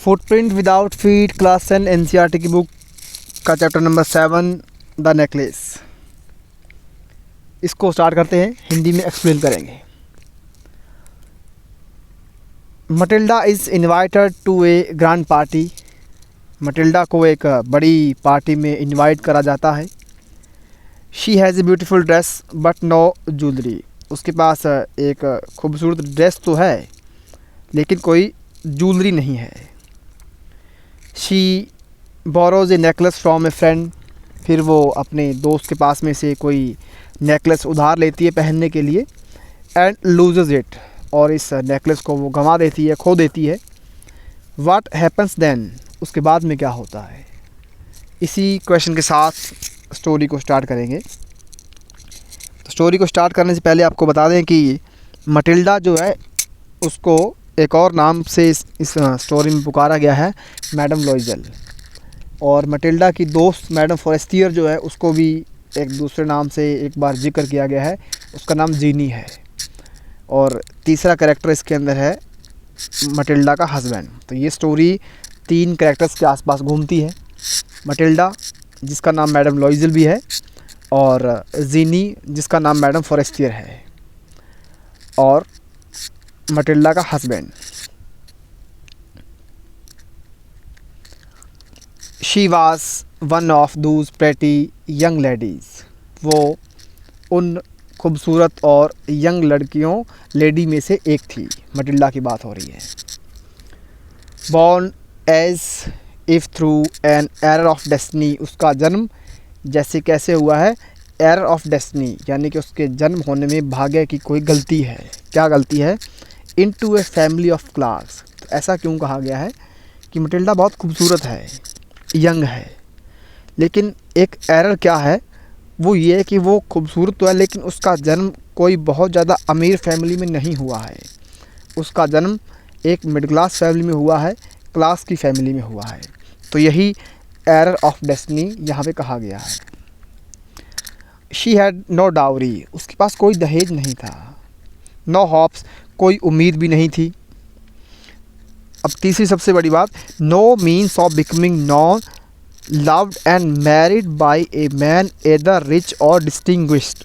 Footprint without feet, class 10 NCERT की book का chapter number 7 the necklace. इसको start करते हैं, हिंदी में एक्सप्लेन करेंगे। Matilda is invited to a grand party. Matilda को एक बड़ी पार्टी में इनवाइट करा जाता है। She has a beautiful dress but no jewellery. उसके पास एक खूबसूरत ड्रेस तो है लेकिन कोई ज्वेलरी नहीं है। She borrows A necklace from A friend. फिर वो अपने दोस्त के पास में से कोई नेकलेस उधार लेती है पहनने के लिए। एंड लूजेज इट, और इस नेकलेस को वो गंवा देती है, खो देती है। व्हाट हैपन्स देन, उसके बाद में क्या होता है। इसी क्वेश्चन के साथ स्टोरी को स्टार्ट करेंगे। तो स्टोरी को स्टार्ट करने से पहले आपको बता दें कि मटिल्डा जो है उसको एक और नाम से इस स्टोरी में पुकारा गया है, मैडम लॉइजल। और मटिल्डा की दोस्त मैडम फॉरेस्टियर जो है उसको भी एक दूसरे नाम से एक बार जिक्र किया गया है, उसका नाम जीनी है। और तीसरा कैरेक्टर इसके अंदर है मटिल्डा का हस्बैंड। तो ये स्टोरी 3 कैरेक्टर्स के आसपास घूमती है। मटिल्डा जिसका नाम मैडम लॉइजल भी है, और जीनी जिसका नाम मैडम फॉरेस्टियर है, और मटिल्डा का husband. She was one of Dooj pretty young ladies. वो उन खूबसूरत और यंग लेडी में से एक थी। मटिल्डा की बात हो रही है। Born as if through an error of destiny. उसका जन्म जैसे कैसे हुआ है, एरर ऑफ डेस्टिनी, यानी कि उसके जन्म होने में भाग्य की कोई गलती है। क्या गलती है? Into a family of Clarks. तो ऐसा क्यों कहा गया है कि मटिल्डा बहुत खूबसूरत है, यंग है, लेकिन एक एरर क्या है, वो ये है कि वो खूबसूरत तो है लेकिन उसका जन्म कोई बहुत ज़्यादा अमीर फैमिली में नहीं हुआ है। उसका जन्म एक मिडिल क्लास फैमिली में हुआ है, क्लास की फैमिली में हुआ है। तो यही एरर ऑफ डेस्टिनी यहाँ पे कहा गया है। She had no dowry. उसके पास कोई दहेज नहीं था। नो हॉप्स, कोई उम्मीद भी नहीं थी। अब तीसरी सबसे बड़ी बात, no means of becoming non loved and married by a man either rich or distinguished.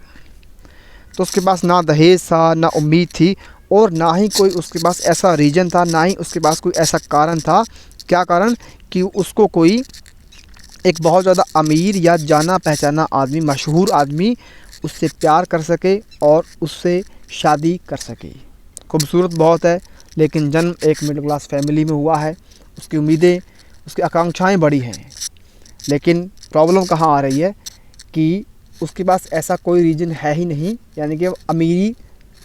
तो उसके पास ना दहेज था, ना उम्मीद थी, और ना ही कोई उसके पास ऐसा रीज़न था, ना ही उसके पास कोई ऐसा कारण था। क्या कारण? कि उसको कोई एक बहुत ज़्यादा अमीर या जाना पहचाना आदमी, मशहूर आदमी उससे प्यार कर सके और उससे शादी कर सके। खूबसूरत बहुत है लेकिन जन्म एक मिडिल क्लास फैमिली में हुआ है। उसकी उम्मीदें, उसकी आकांक्षाएं बड़ी हैं, लेकिन प्रॉब्लम कहाँ आ रही है कि उसके पास ऐसा कोई रीज़न है ही नहीं, यानी कि अमीरी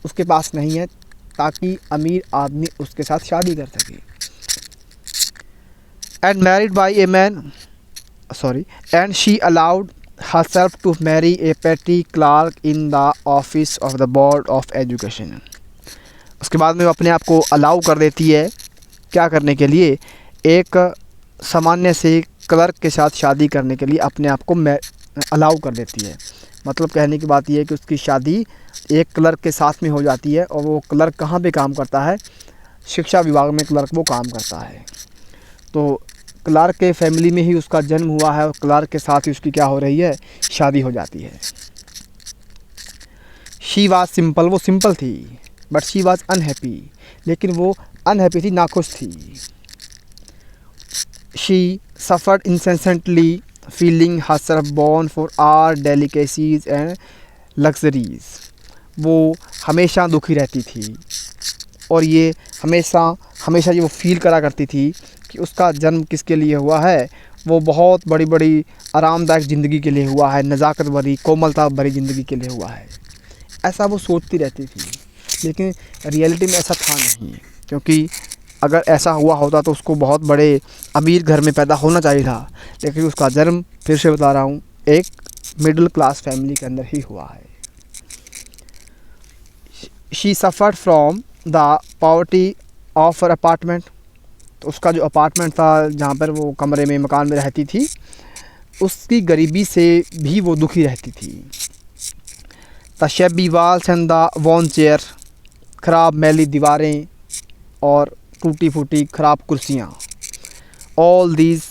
उसके पास नहीं है ताकि अमीर आदमी उसके साथ शादी कर सके। And married by a man, and she allowed herself to marry a petty clerk in the office of the board of education। उसके बाद में वो अपने आप को अलाउ कर देती है क्या करने के लिए, एक सामान्य से क्लर्क के साथ शादी करने के लिए अपने आप को अलाउ कर देती है। मतलब कहने की बात यह है कि उसकी शादी एक क्लर्क के साथ में हो जाती है। और वो क्लर्क कहाँ पे काम करता है? शिक्षा विभाग में क्लर्क वो काम करता है। तो क्लार्क के फैमिली में ही उसका जन्म हुआ है और क्लार्क के साथ ही उसकी क्या हो रही है, शादी हो जाती है। शी वाज सिंपल, वो सिंपल थी, बट शी वाज अनहैप्पी, लेकिन वो अनहैप्पी थी, नाखुश थी। She suffered incessantly feeling herself born for all delicacies and luxuries. वो हमेशा दुखी रहती थी और ये हमेशा ये वो फील करा करती थी कि उसका जन्म किसके लिए हुआ है, वो बहुत बड़ी बड़ी आरामदायक ज़िंदगी के लिए हुआ है, नज़ाकत भरी, कोमलता भरी ज़िंदगी के लिए हुआ है। ऐसा वो सोचती रहती थी, लेकिन रियलिटी में ऐसा था नहीं। क्योंकि अगर ऐसा हुआ होता तो उसको बहुत बड़े अमीर घर में पैदा होना चाहिए था, लेकिन उसका जन्म, फिर से बता रहा हूँ, एक मिडिल क्लास फैमिली के अंदर ही हुआ है। She suffered from the poverty of her apartment. तो उसका जो अपार्टमेंट था, जहाँ पर वो कमरे में, मकान में रहती थी, उसकी गरीबी से भी वो दुखी रहती थी। The shabby walls and the worn chair. ख़राब मैली दीवारें और टूटी फूटी ख़राब कुर्सियाँ। All these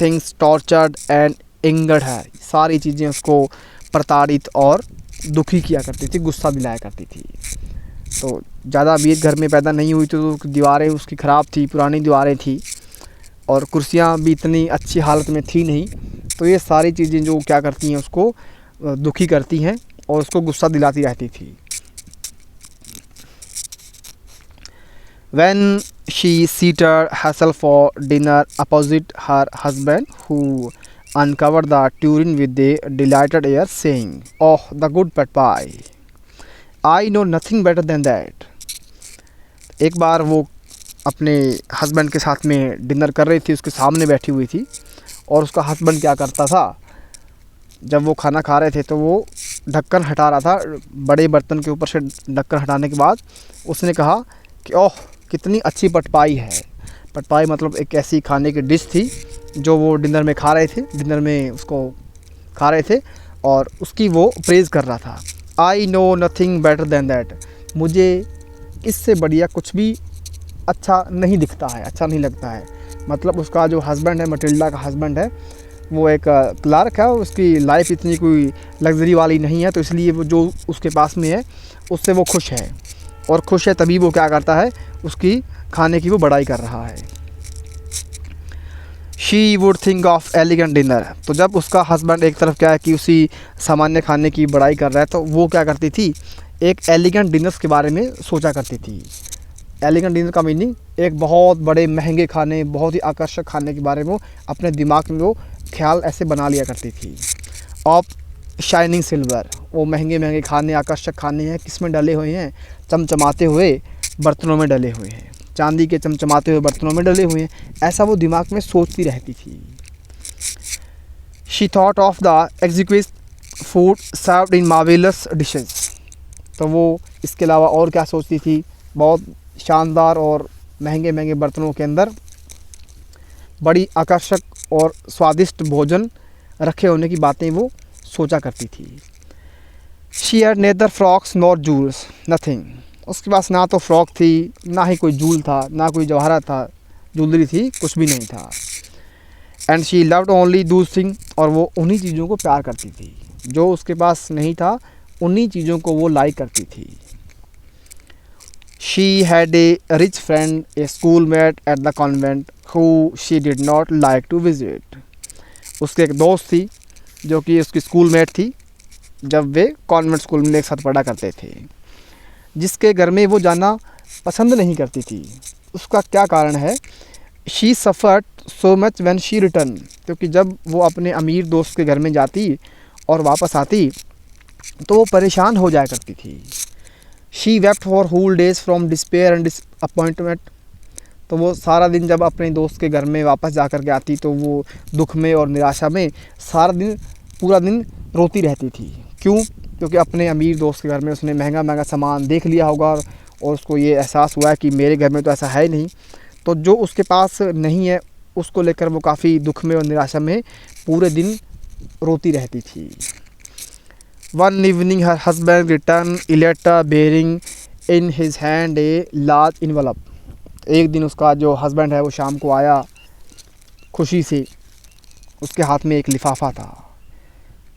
things tortured and angered her, सारी चीज़ें उसको प्रताड़ित और दुखी किया करती थी, गुस्सा दिलाया करती थी। तो ज़्यादा अमीर घर में पैदा नहीं हुई तो दीवारें उसकी ख़राब थी, पुरानी दीवारें थी और कुर्सियाँ भी इतनी अच्छी हालत में थी नहीं। तो ये सारी चीज़ें जो क्या करती हैं उसको दुखी करती हैं और उसको गुस्सा दिलाती रहती थी। When she seated herself for dinner opposite her husband, who uncovered the tureen with a delighted air, saying, "Oh, the good pet pie! I know nothing better than that." एक बार वो अपने हस्बैंड के साथ में डिनर कर रही थी, उसके सामने बैठी हुई थी और उसका हस्बैंड क्या करता था, जब वो खाना खा रहे थे तो वो ढक्कन हटा रहा था। बड़े बर्तन के ऊपर से ढक्कन हटाने के बाद उसने कहा कि ओह कितनी अच्छी पटपाई है। पटपाई मतलब एक ऐसी खाने की डिश थी जो वो डिनर में खा रहे थे, डिनर में उसको खा रहे थे और उसकी वो प्रेज़ कर रहा था। I know nothing better than that, मुझे इससे बढ़िया कुछ भी अच्छा नहीं दिखता है, अच्छा नहीं लगता है। मतलब उसका जो हस्बैंड है, मटिल्डा का हस्बैंड है, वो एक क्लार्क है, उसकी लाइफ इतनी कोई लग्जरी वाली नहीं है, तो इसलिए वो जो उसके पास में है उससे वो खुश है और खुश है तभी वो क्या करता है, उसकी खाने की वो बड़ाई कर रहा है। She would think of elegant dinner, तो जब उसका हस्बैंड एक तरफ क्या है कि उसी सामान्य खाने की बड़ाई कर रहा है तो वो क्या करती थी, एक एलिगेंट डिनर्स के बारे में सोचा करती थी। एलिगेंट डिनर का मीनिंग एक बहुत बड़े महंगे खाने, बहुत ही आकर्षक खाने के बारे में वो अपने दिमाग में वो ख्याल ऐसे बना लिया करती थी। ऑफ शाइनिंग सिल्वर, वो महंगे महंगे खाने, आकर्षक खाने हैं, किस में डले हुए हैं, चमचमाते हुए बर्तनों में डले हुए हैं, चांदी के चमचमाते हुए बर्तनों में डले हुए हैं, ऐसा वो दिमाग में सोचती रहती थी। She thought of the exquisite food served in marvellous dishes, तो वो इसके अलावा और क्या सोचती थी, बहुत शानदार और महंगे महंगे बर्तनों के अंदर बड़ी आकर्षक और स्वादिष्ट भोजन रखे होने की बातें वो सोचा करती थी। She had neither frocks nor jewels nothing, उसके पास ना तो फ्रॉक थी, ना ही कोई जूल था, ना कोई जवाहरात था, ज्वेलरी थी, कुछ भी नहीं था। And she loved only Dooj thing, और वो उन्हीं चीज़ों को प्यार करती थी, जो उसके पास नहीं था उन्हीं चीज़ों को वो लाइक करती थी। She had a rich friend, a school mate at the convent, who she did not like to visit, उसके एक दोस्त थी जो कि उसकी स्कूल मेट थी जब वे कॉन्वेंट स्कूल में एक साथ पढ़ा करते थे, जिसके घर में वो जाना पसंद नहीं करती थी। उसका क्या कारण है, she suffered so much when she return, क्योंकि जब वो अपने अमीर दोस्त के घर में जाती और वापस आती तो वो परेशान हो जाया करती थी। She wept for whole days from despair and disappointment, तो वो सारा दिन जब अपने दोस्त के घर में वापस जा कर के आती तो वो दुख में और निराशा में सारा दिन, पूरा दिन रोती रहती थी। क्यों? क्योंकि अपने अमीर दोस्त के घर में उसने महंगा महंगा सामान देख लिया होगा और उसको ये एहसास हुआ कि मेरे घर में तो ऐसा है नहीं, तो जो उसके पास नहीं है उसको लेकर वो काफ़ी दुख में और निराशा में पूरे दिन रोती रहती थी। One evening her husband return a letter bearing in his hand a large envelope, एक दिन उसका जो हस्बैंड है वो शाम को आया खुशी से, उसके हाथ में एक लिफाफा था,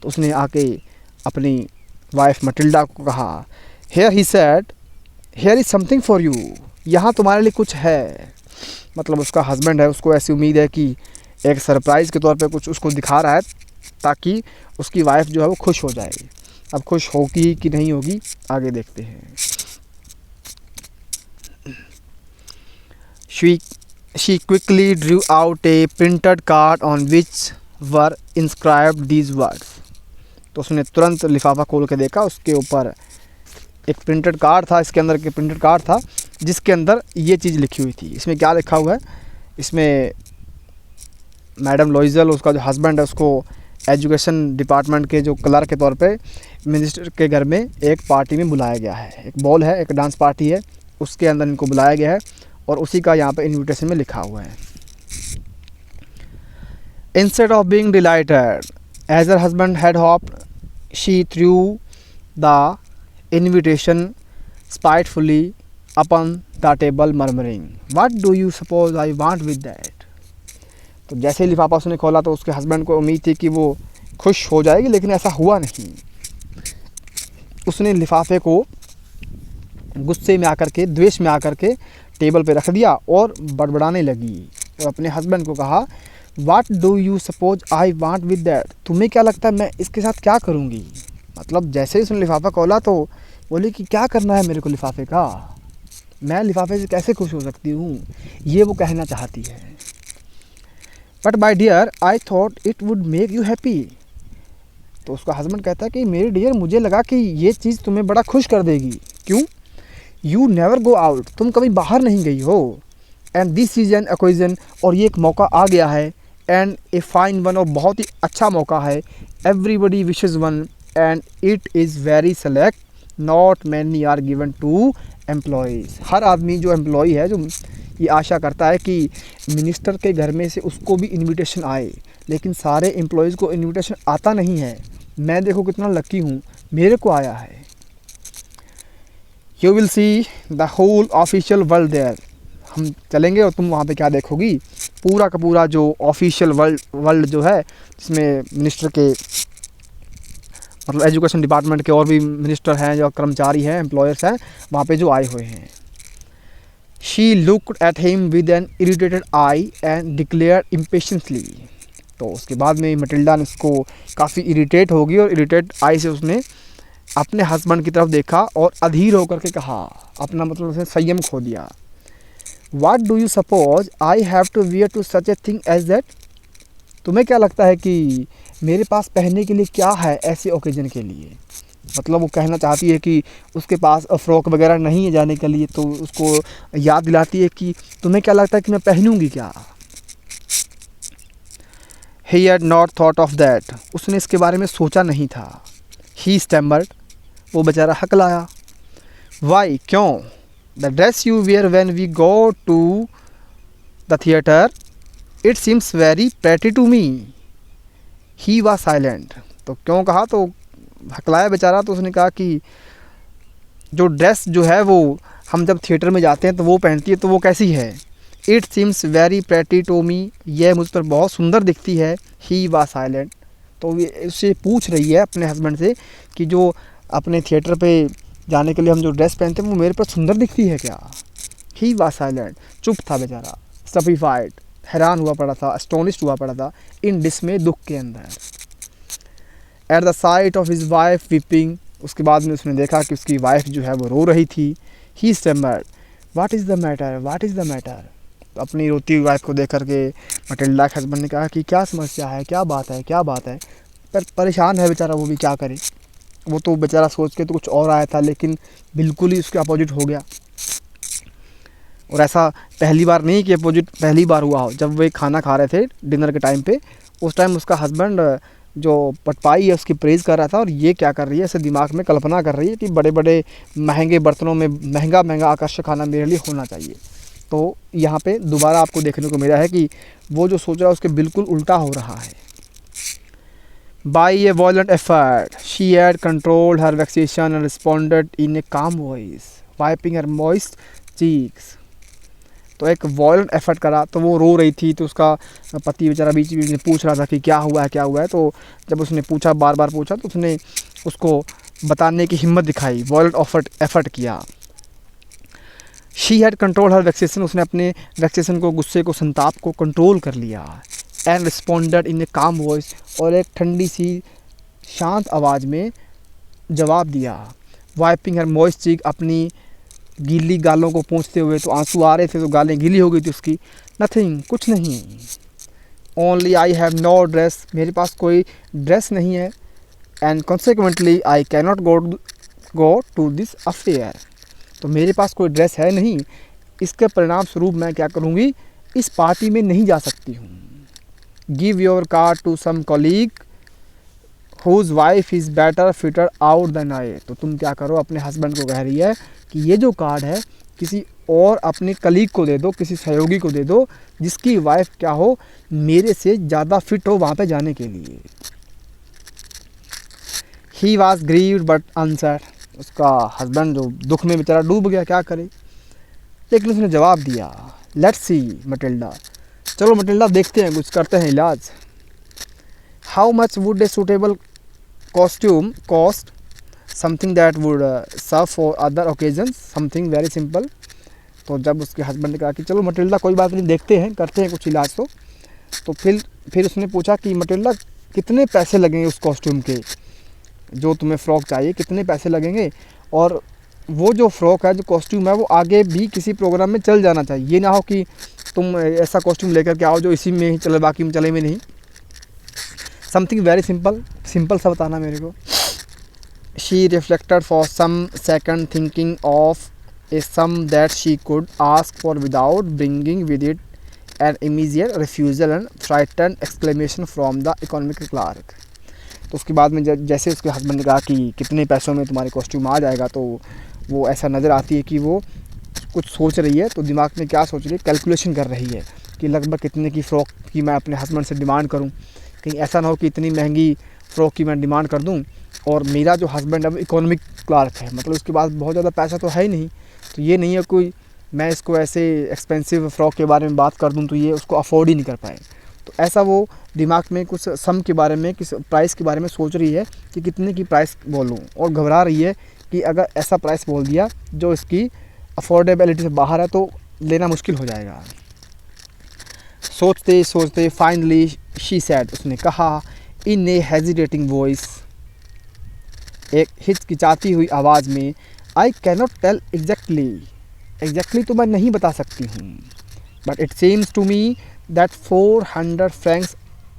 तो उसने आके अपनी वाइफ मटिल्डा को कहा, here he said, here is something for you, यहाँ तुम्हारे लिए कुछ है। मतलब उसका हस्बैंड है, उसको ऐसी उम्मीद है कि एक सरप्राइज़ के तौर पे कुछ उसको दिखा रहा है ताकि उसकी वाइफ जो है वो खुश हो जाए। अब खुश होगी कि नहीं होगी आगे देखते हैं। She quickly drew out a printed card on which were inscribed these words, तो उसने तुरंत लिफाफा खोल के देखा, उसके ऊपर एक प्रिंटेड कार्ड था, इसके अंदर एक प्रिंटेड कार्ड था जिसके अंदर ये चीज़ लिखी हुई थी। इसमें क्या लिखा हुआ है, इसमें मैडम लॉइजल, उसका जो हस्बैंड है, उसको एजुकेशन डिपार्टमेंट के जो क्लर्क के तौर पे मिनिस्टर के घर में एक पार्टी में बुलाया गया है, एक बॉल है, एक डांस पार्टी है, उसके अंदर इनको बुलाया गया है और उसी का यहाँ पे इनविटेशन में लिखा हुआ है। Instead of being delighted as her husband had hoped, she threw the invitation spitefully upon the table, murmuring, "What do you suppose I want with that?" तो जैसे ही लिफाफा उसने खोला तो उसके हस्बैंड को उम्मीद थी कि वो खुश हो जाएगी, लेकिन ऐसा हुआ नहीं। उसने लिफाफे को गुस्से में आकर के, द्वेष में आकर के टेबल पे रख दिया और बड़बड़ाने लगी और अपने हस्बैंड को कहा, वाट do you suppose I want with that, तुम्हें क्या लगता है मैं इसके साथ क्या करूँगी। मतलब जैसे ही उसने लिफाफा खोला तो बोली कि क्या करना है मेरे को लिफाफे का, मैं लिफाफे से कैसे खुश हो सकती हूँ, ये वो कहना चाहती है। But my dear I thought it would make you happy. तो उसका हस्बैंड कहता है कि मेरे डियर, मुझे लगा कि ये चीज़ तुम्हें बड़ा खुश कर देगी। क्यों? यू नेवर गो आउट, तुम कभी बाहर नहीं गई हो। And this is an occasion, और ये एक मौका आ गया है। एंड ए फाइन वन, और बहुत ही अच्छा मौका है। Everybody wishes one and it is very select, not many are given to employees. हर आदमी जो एम्प्लॉय है, जो ये आशा करता है कि मिनिस्टर के घर में से उसको भी इनविटेशन आए, लेकिन सारे एम्प्लॉयज़ को इनविटेशन आता नहीं है। मैं देखो कितना लकी हूँ, मेरे को आया है। You will see the whole official world there, हम चलेंगे और तुम वहाँ पे क्या देखोगी, पूरा का पूरा जो ऑफिशियल वर्ल्ड जो है, जिसमें मिनिस्टर के मतलब एजुकेशन डिपार्टमेंट के और भी मिनिस्टर हैं, जो कर्मचारी हैं, एम्प्लॉयर्स हैं, वहाँ पे जो आए हुए हैं। She looked at him with an irritated eye and declared impatiently. तो उसके बाद में मटिल्डा ने उसको काफ़ी इरिटेट होगी और इरिटेट आई से उसने अपने हस्बैंड की तरफ देखा और अधीर होकर के कहा, अपना मतलब उसने संयम खो दिया। What do you suppose I have to wear to such a thing as that, तुम्हें क्या लगता है कि मेरे पास पहनने के लिए क्या है ऐसे ओकेजन के लिए। मतलब वो कहना चाहती है कि उसके पास फ्रॉक वगैरह नहीं है जाने के लिए, तो उसको याद दिलाती है कि तुम्हें क्या लगता है कि मैं पहनूंगी क्या। He had not thought of that, उसने इसके बारे में सोचा नहीं था। ही स्टैमर्ड, वो बेचारा हकलाया। वाई, क्यों। The dress you wear when we go to the theatre, it seems very pretty to me. He was silent, तो क्यों कहा, तो हकलाया बेचारा। तो उसने कहा कि जो ड्रेस जो है वो हम जब थिएटर में जाते हैं तो वो पहनती है, तो वो कैसी है। It seems very pretty to me, यह मुझ पर बहुत सुंदर दिखती है। ही वाज साइलेंट, तो ये उससे पूछ रही है अपने हस्बैंड से कि जो अपने थिएटर पे जाने के लिए हम जो ड्रेस पहनते हैं वो मेरे पर सुंदर दिखती है क्या। ही वाज साइलेंट, चुप था बेचारा। स्टफिफाइड, हैरान हुआ पड़ा था, एस्टोनिश्ड हुआ पड़ा था, इन डिसमे, दुख के अंदर। At the site of his wife weeping, उसके बाद में उसने देखा कि उसकी वाइफ जो है वो रो रही थी। He stammered, what is the matter, what is the matter. तो अपनी रोती हुई वाइफ को देख करके मटिल्डा के हस्बैंड ने कहा कि क्या समस्या है, क्या बात है, क्या बात है। पर परेशान है बेचारा, वो भी क्या करे। वो तो बेचारा सोच के तो कुछ और आया था, लेकिन बिल्कुल ही उसके अपोजिट हो गया। और ऐसा पहली बार नहीं कि अपोजिट पहली बार हुआ हो। जब वे खाना खा रहे थे डिनर के टाइम पे, उस टाइम उसका हस्बैंड जो पटपाई है उसकी प्रेज़ कर रहा था, और ये क्या कर रही है, ऐसे दिमाग में कल्पना कर रही है कि बड़े बड़े महंगे बर्तनों में महंगा महंगा आकर्षक खाना मेरे लिए होना चाहिए। तो यहाँ पे दोबारा आपको देखने को मिला है कि वो जो सोच रहा है उसके बिल्कुल उल्टा हो रहा है। By a violent effort she had controlled her vexation and responded in a calm voice wiping her moist cheeks. तो एक वॉयलेंट एफर्ट करा, तो वो रो रही थी, तो उसका पति बेचारा बीच बीच में पूछ रहा था कि क्या हुआ है, क्या हुआ है। तो जब उसने पूछा, बार बार पूछा, तो उसने उसको बताने की हिम्मत दिखाई, वॉयलेंट एफर्ट किया। शी हैड कंट्रोल हर वेक्सेशन, उसने अपने वेक्सेशन को, गुस्से को, संताप को कंट्रोल कर लिया। And responded in a calm voice, और एक ठंडी सी शांत आवाज़ में जवाब दिया। वाइपिंग हर मॉइस्ट चीक, अपनी गीली गालों को पोंछते हुए, तो आंसू आ रहे थे तो गालें गीली हो गई थी उसकी। नथिंग, कुछ नहीं। Only I have no dress, मेरे पास कोई ड्रेस नहीं है। And consequently I can not go to this affair, तो मेरे पास कोई ड्रेस है नहीं, इसके परिणाम स्वरूप मैं क्या करूँगी, इस पार्टी में नहीं जा सकती हूँ। Give your card to some colleague whose wife is better fitter out than I, तो तुम क्या करो, अपने हस्बैंड को कह रही है कि ये जो कार्ड है किसी और अपने कलीग को दे दो, किसी सहयोगी को दे दो, जिसकी वाइफ क्या हो, मेरे से ज़्यादा फिट हो वहाँ पे जाने के लिए। ही वॉज ग्रीव्ड बट अनसैड, उसका हस्बैंड जो दुख में बेचारा डूब गया, क्या करे। लेकिन उसने जवाब दिया, लेट्स सी मटिल्डा, चलो मटिल्डा देखते हैं, कुछ करते हैं इलाज। How much would a suitable costume cost, something that would serve for other occasions, something very simple. तो जब उसके हस्बैंड ने कहा कि चलो मटिल्डा कोई बात नहीं, देखते हैं, करते हैं कुछ इलाज। तो फिर उसने पूछा कि मटिल्डा कितने पैसे लगेंगे उस कॉस्ट्यूम के, जो तुम्हें फ़्रॉक चाहिए कितने पैसे लगेंगे, और वो जो फ़्रॉक है, जो कॉस्ट्यूम है, वो आगे भी किसी प्रोग्राम में चल जाना चाहिए। ये ना हो कि तुम ऐसा कॉस्ट्यूम लेकर के आओ जो इसी में ही चले, बाकी में चले में नहीं। समथिंग वेरी सिंपल, सिंपल सा बताना मेरे को। She reflected for some second, thinking of a sum that she could ask for without bringing with it an immediate refusal and frightened exclamation from the economic clerk। तो उसके बाद में जैसे उसके हस्बैंड ने कहा कि कितने पैसों में तुम्हारे कॉस्ट्यूम आ जाएगा, तो वो ऐसा नज़र आती है कि वो कुछ सोच रही है। तो दिमाग में क्या सोच रही है, कैलकुलेशन कर रही है कि लगभग कितने की फ़्रॉक की मैं अपने हस्बैंड से डिमांड करूं। कहीं ऐसा ना हो कि इतनी महंगी फ़्रॉक की मैं डिमांड कर दूं और मेरा जो हस्बैंड है वो इकोनॉमिक क्लार्क है, मतलब उसके पास बहुत ज़्यादा पैसा तो है ही नहीं। तो ये नहीं है कोई मैं इसको ऐसे एक्सपेंसिव फ़्रॉक के बारे में बात कर दूं तो ये उसको अफोर्ड ही नहीं कर पाए। तो ऐसा वो दिमाग में कुछ सम के बारे में, किस प्राइस के बारे में सोच रही है कि कितने की प्राइस बोलूं, और घबरा रही है कि अगर ऐसा प्राइस बोल दिया जो इसकी अफोर्डेबिलिटी से बाहर है तो लेना मुश्किल हो जाएगा। सोचते सोचते फाइनली शी सैड, उसने कहा इन ए हेजिटेटिंग वॉइस, एक हिचकिचाती हुई आवाज़ में, आई कैनॉट टेल एग्जैक्टली तो मैं नहीं बता सकती हूँ, but it seems to me that 400 francs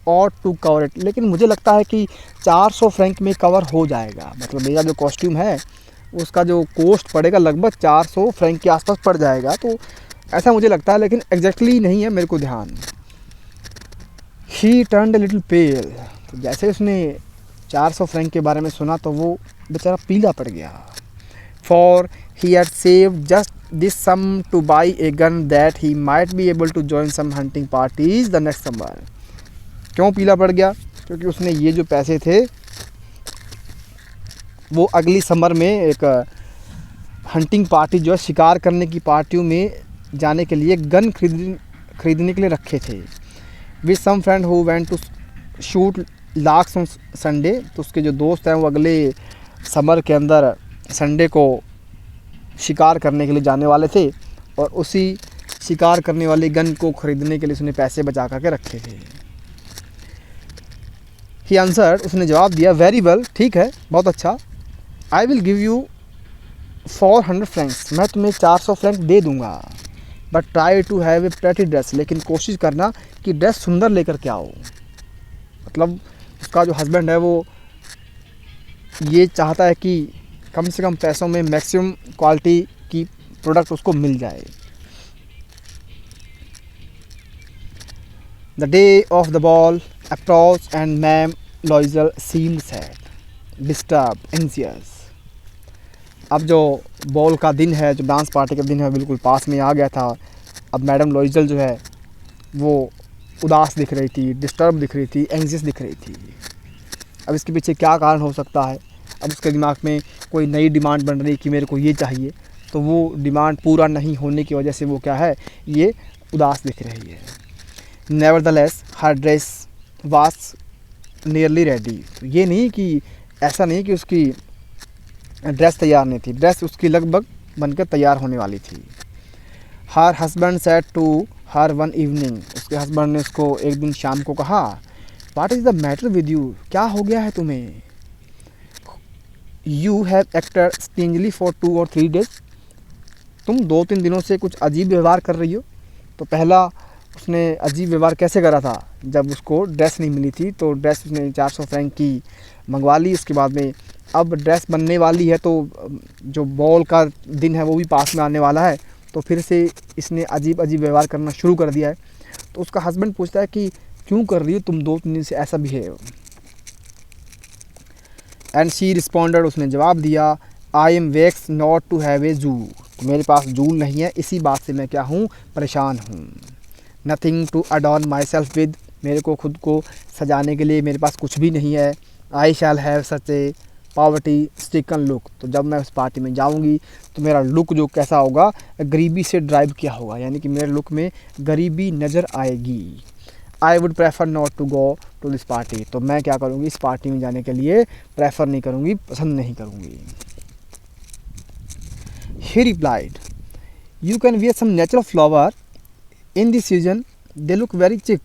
ought to cover it, लेकिन मुझे लगता है कि 400 फ्रैंक में कवर हो जाएगा। मतलब मेरा जो कॉस्ट्यूम है उसका जो कॉस्ट पड़ेगा लगभग 400 फ्रैंक के आसपास पड़ जाएगा, तो ऐसा मुझे लगता है, लेकिन एग्जैक्टली नहीं है मेरे को ध्यान। ही टर्न्ड अ लिटिल पेल, तो जैसे उसने 400 फ्रैंक के बारे में सुना तो वो बेचारा पीला पड़ गया। For he had saved just this sum to buy a gun that he might be able to join some hunting parties the next summer. क्यों पीला पड़ गया? क्योंकि उसने ये जो पैसे थे वो अगली समर में एक हंटिंग पार्टी, जो है शिकार करने की पार्टियों में जाने के लिए गन खरीदने के लिए रखे थे। With some friend who went to shoot larks on Sunday, तो उसके जो दोस्त हैं वो अगले समर के अंदर संडे को शिकार करने के लिए जाने वाले थे, और उसी शिकार करने वाली गन को ख़रीदने के लिए उसने पैसे बचा करके रखे थे। ही आंसर्ड, उसने जवाब दिया, वेरी वेल, ठीक है, बहुत अच्छा, I will give you 400 francs, मैं तुम्हें 400 फ्रैंक दे दूँगा, but try to have a pretty dress, लेकिन कोशिश करना कि ड्रेस सुंदर लेकर के आओ। मतलब उसका जो हस्बैंड है वो ये चाहता है कि कम से कम पैसों में मैक्सिमम क्वालिटी की प्रोडक्ट उसको मिल जाए। The day of the ball approach and ma'am Loisel seemed sad, disturb, anxious. अब जो बॉल का दिन है, जो डांस पार्टी का दिन है, बिल्कुल पास में आ गया था। अब मैडम लॉइजल जो है वो उदास दिख रही थी, डिस्टर्ब दिख रही थी, एंजियस दिख रही थी। अब इसके पीछे क्या कारण हो सकता है? अब उसके दिमाग में कोई नई डिमांड बन रही कि मेरे को ये चाहिए, तो वो डिमांड पूरा नहीं होने की वजह से वो क्या है, ये उदास दिख रही है। Nevertheless her dress was nearly ready, तो ये नहीं कि ऐसा नहीं कि उसकी ड्रेस तैयार नहीं थी, ड्रेस उसकी लगभग बनकर तैयार होने वाली थी। Her husband said to her one evening, उसके हस्बैंड ने उसको एक दिन शाम को कहा, what is the matter with you, क्या हो गया है तुम्हें? You have acted strangely for 2 or 3 days, तुम 2-3 दिनों से कुछ अजीब व्यवहार कर रही हो। तो पहला उसने अजीब व्यवहार कैसे करा था, जब उसको ड्रेस नहीं मिली थी तो ड्रेस उसने 400 फ्रैंक की मंगवा ली। उसके बाद में अब ड्रेस बनने वाली है, तो जो बॉल का दिन है वो भी पास में आने वाला है, तो फिर से इसने अजीब अजीब व्यवहार करना शुरू कर दिया है। तो उसका हस्बैंड पूछता है कि क्यों कर रही हो तुम 2-3 दिन से ऐसा बिहेव? एंड शी रिस्पॉन्डेड, उसने जवाब दिया, I am vexed not to have a jewel, तो मेरे पास जूल नहीं है, इसी बात से मैं क्या हूँ, परेशान हूँ। Nothing to adorn myself with, मेरे को खुद को सजाने के लिए मेरे पास कुछ भी नहीं है। I shall have such a poverty stricken look. तो जब मैं उस पार्टी में जाऊंगी तो मेरा लुक जो कैसा होगा, गरीबी से ड्राइव किया होगा, यानी कि मेरे लुक में गरीबी नज़र आएगी। I would prefer not to go to this party. तो मैं क्या करूँगी, इस पार्टी में जाने के लिए प्रेफर नहीं करूँगी, पसंद नहीं करूँगी। He replied, you can wear some natural flower in this season, they look very chic.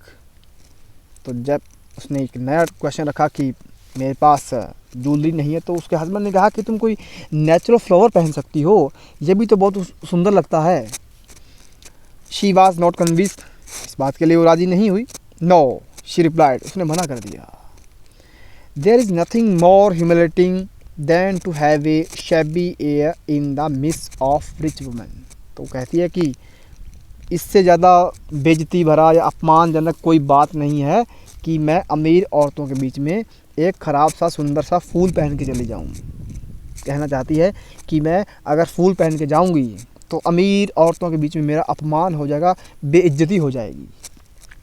तो जब उसने एक नया क्वेश्चन रखा कि मेरे पास ज्वेलरी नहीं है, तो उसके हस्बैंड ने कहा कि तुम कोई नेचुरल फ्लावर पहन सकती हो, ये भी तो बहुत सुंदर लगता है। शी वॉज नॉट कन्विंस्ड, इस बात के लिए वो राज़ी नहीं हुई। नो, शी रिप्लाइड, उसने मना कर दिया। There is nothing more humiliating than to have a shabby air in the midst of rich women. तो कहती है कि इससे ज़्यादा बेइज्जती भरा या अपमानजनक कोई बात नहीं है कि मैं अमीर औरतों के बीच में एक ख़राब सा सुंदर सा फूल पहन के चली जाऊँ। कहना चाहती है कि मैं अगर फूल पहन के जाऊँगी तो अमीर औरतों के बीच में मेरा अपमान हो जाएगा, बेइज्जती हो जाएगी।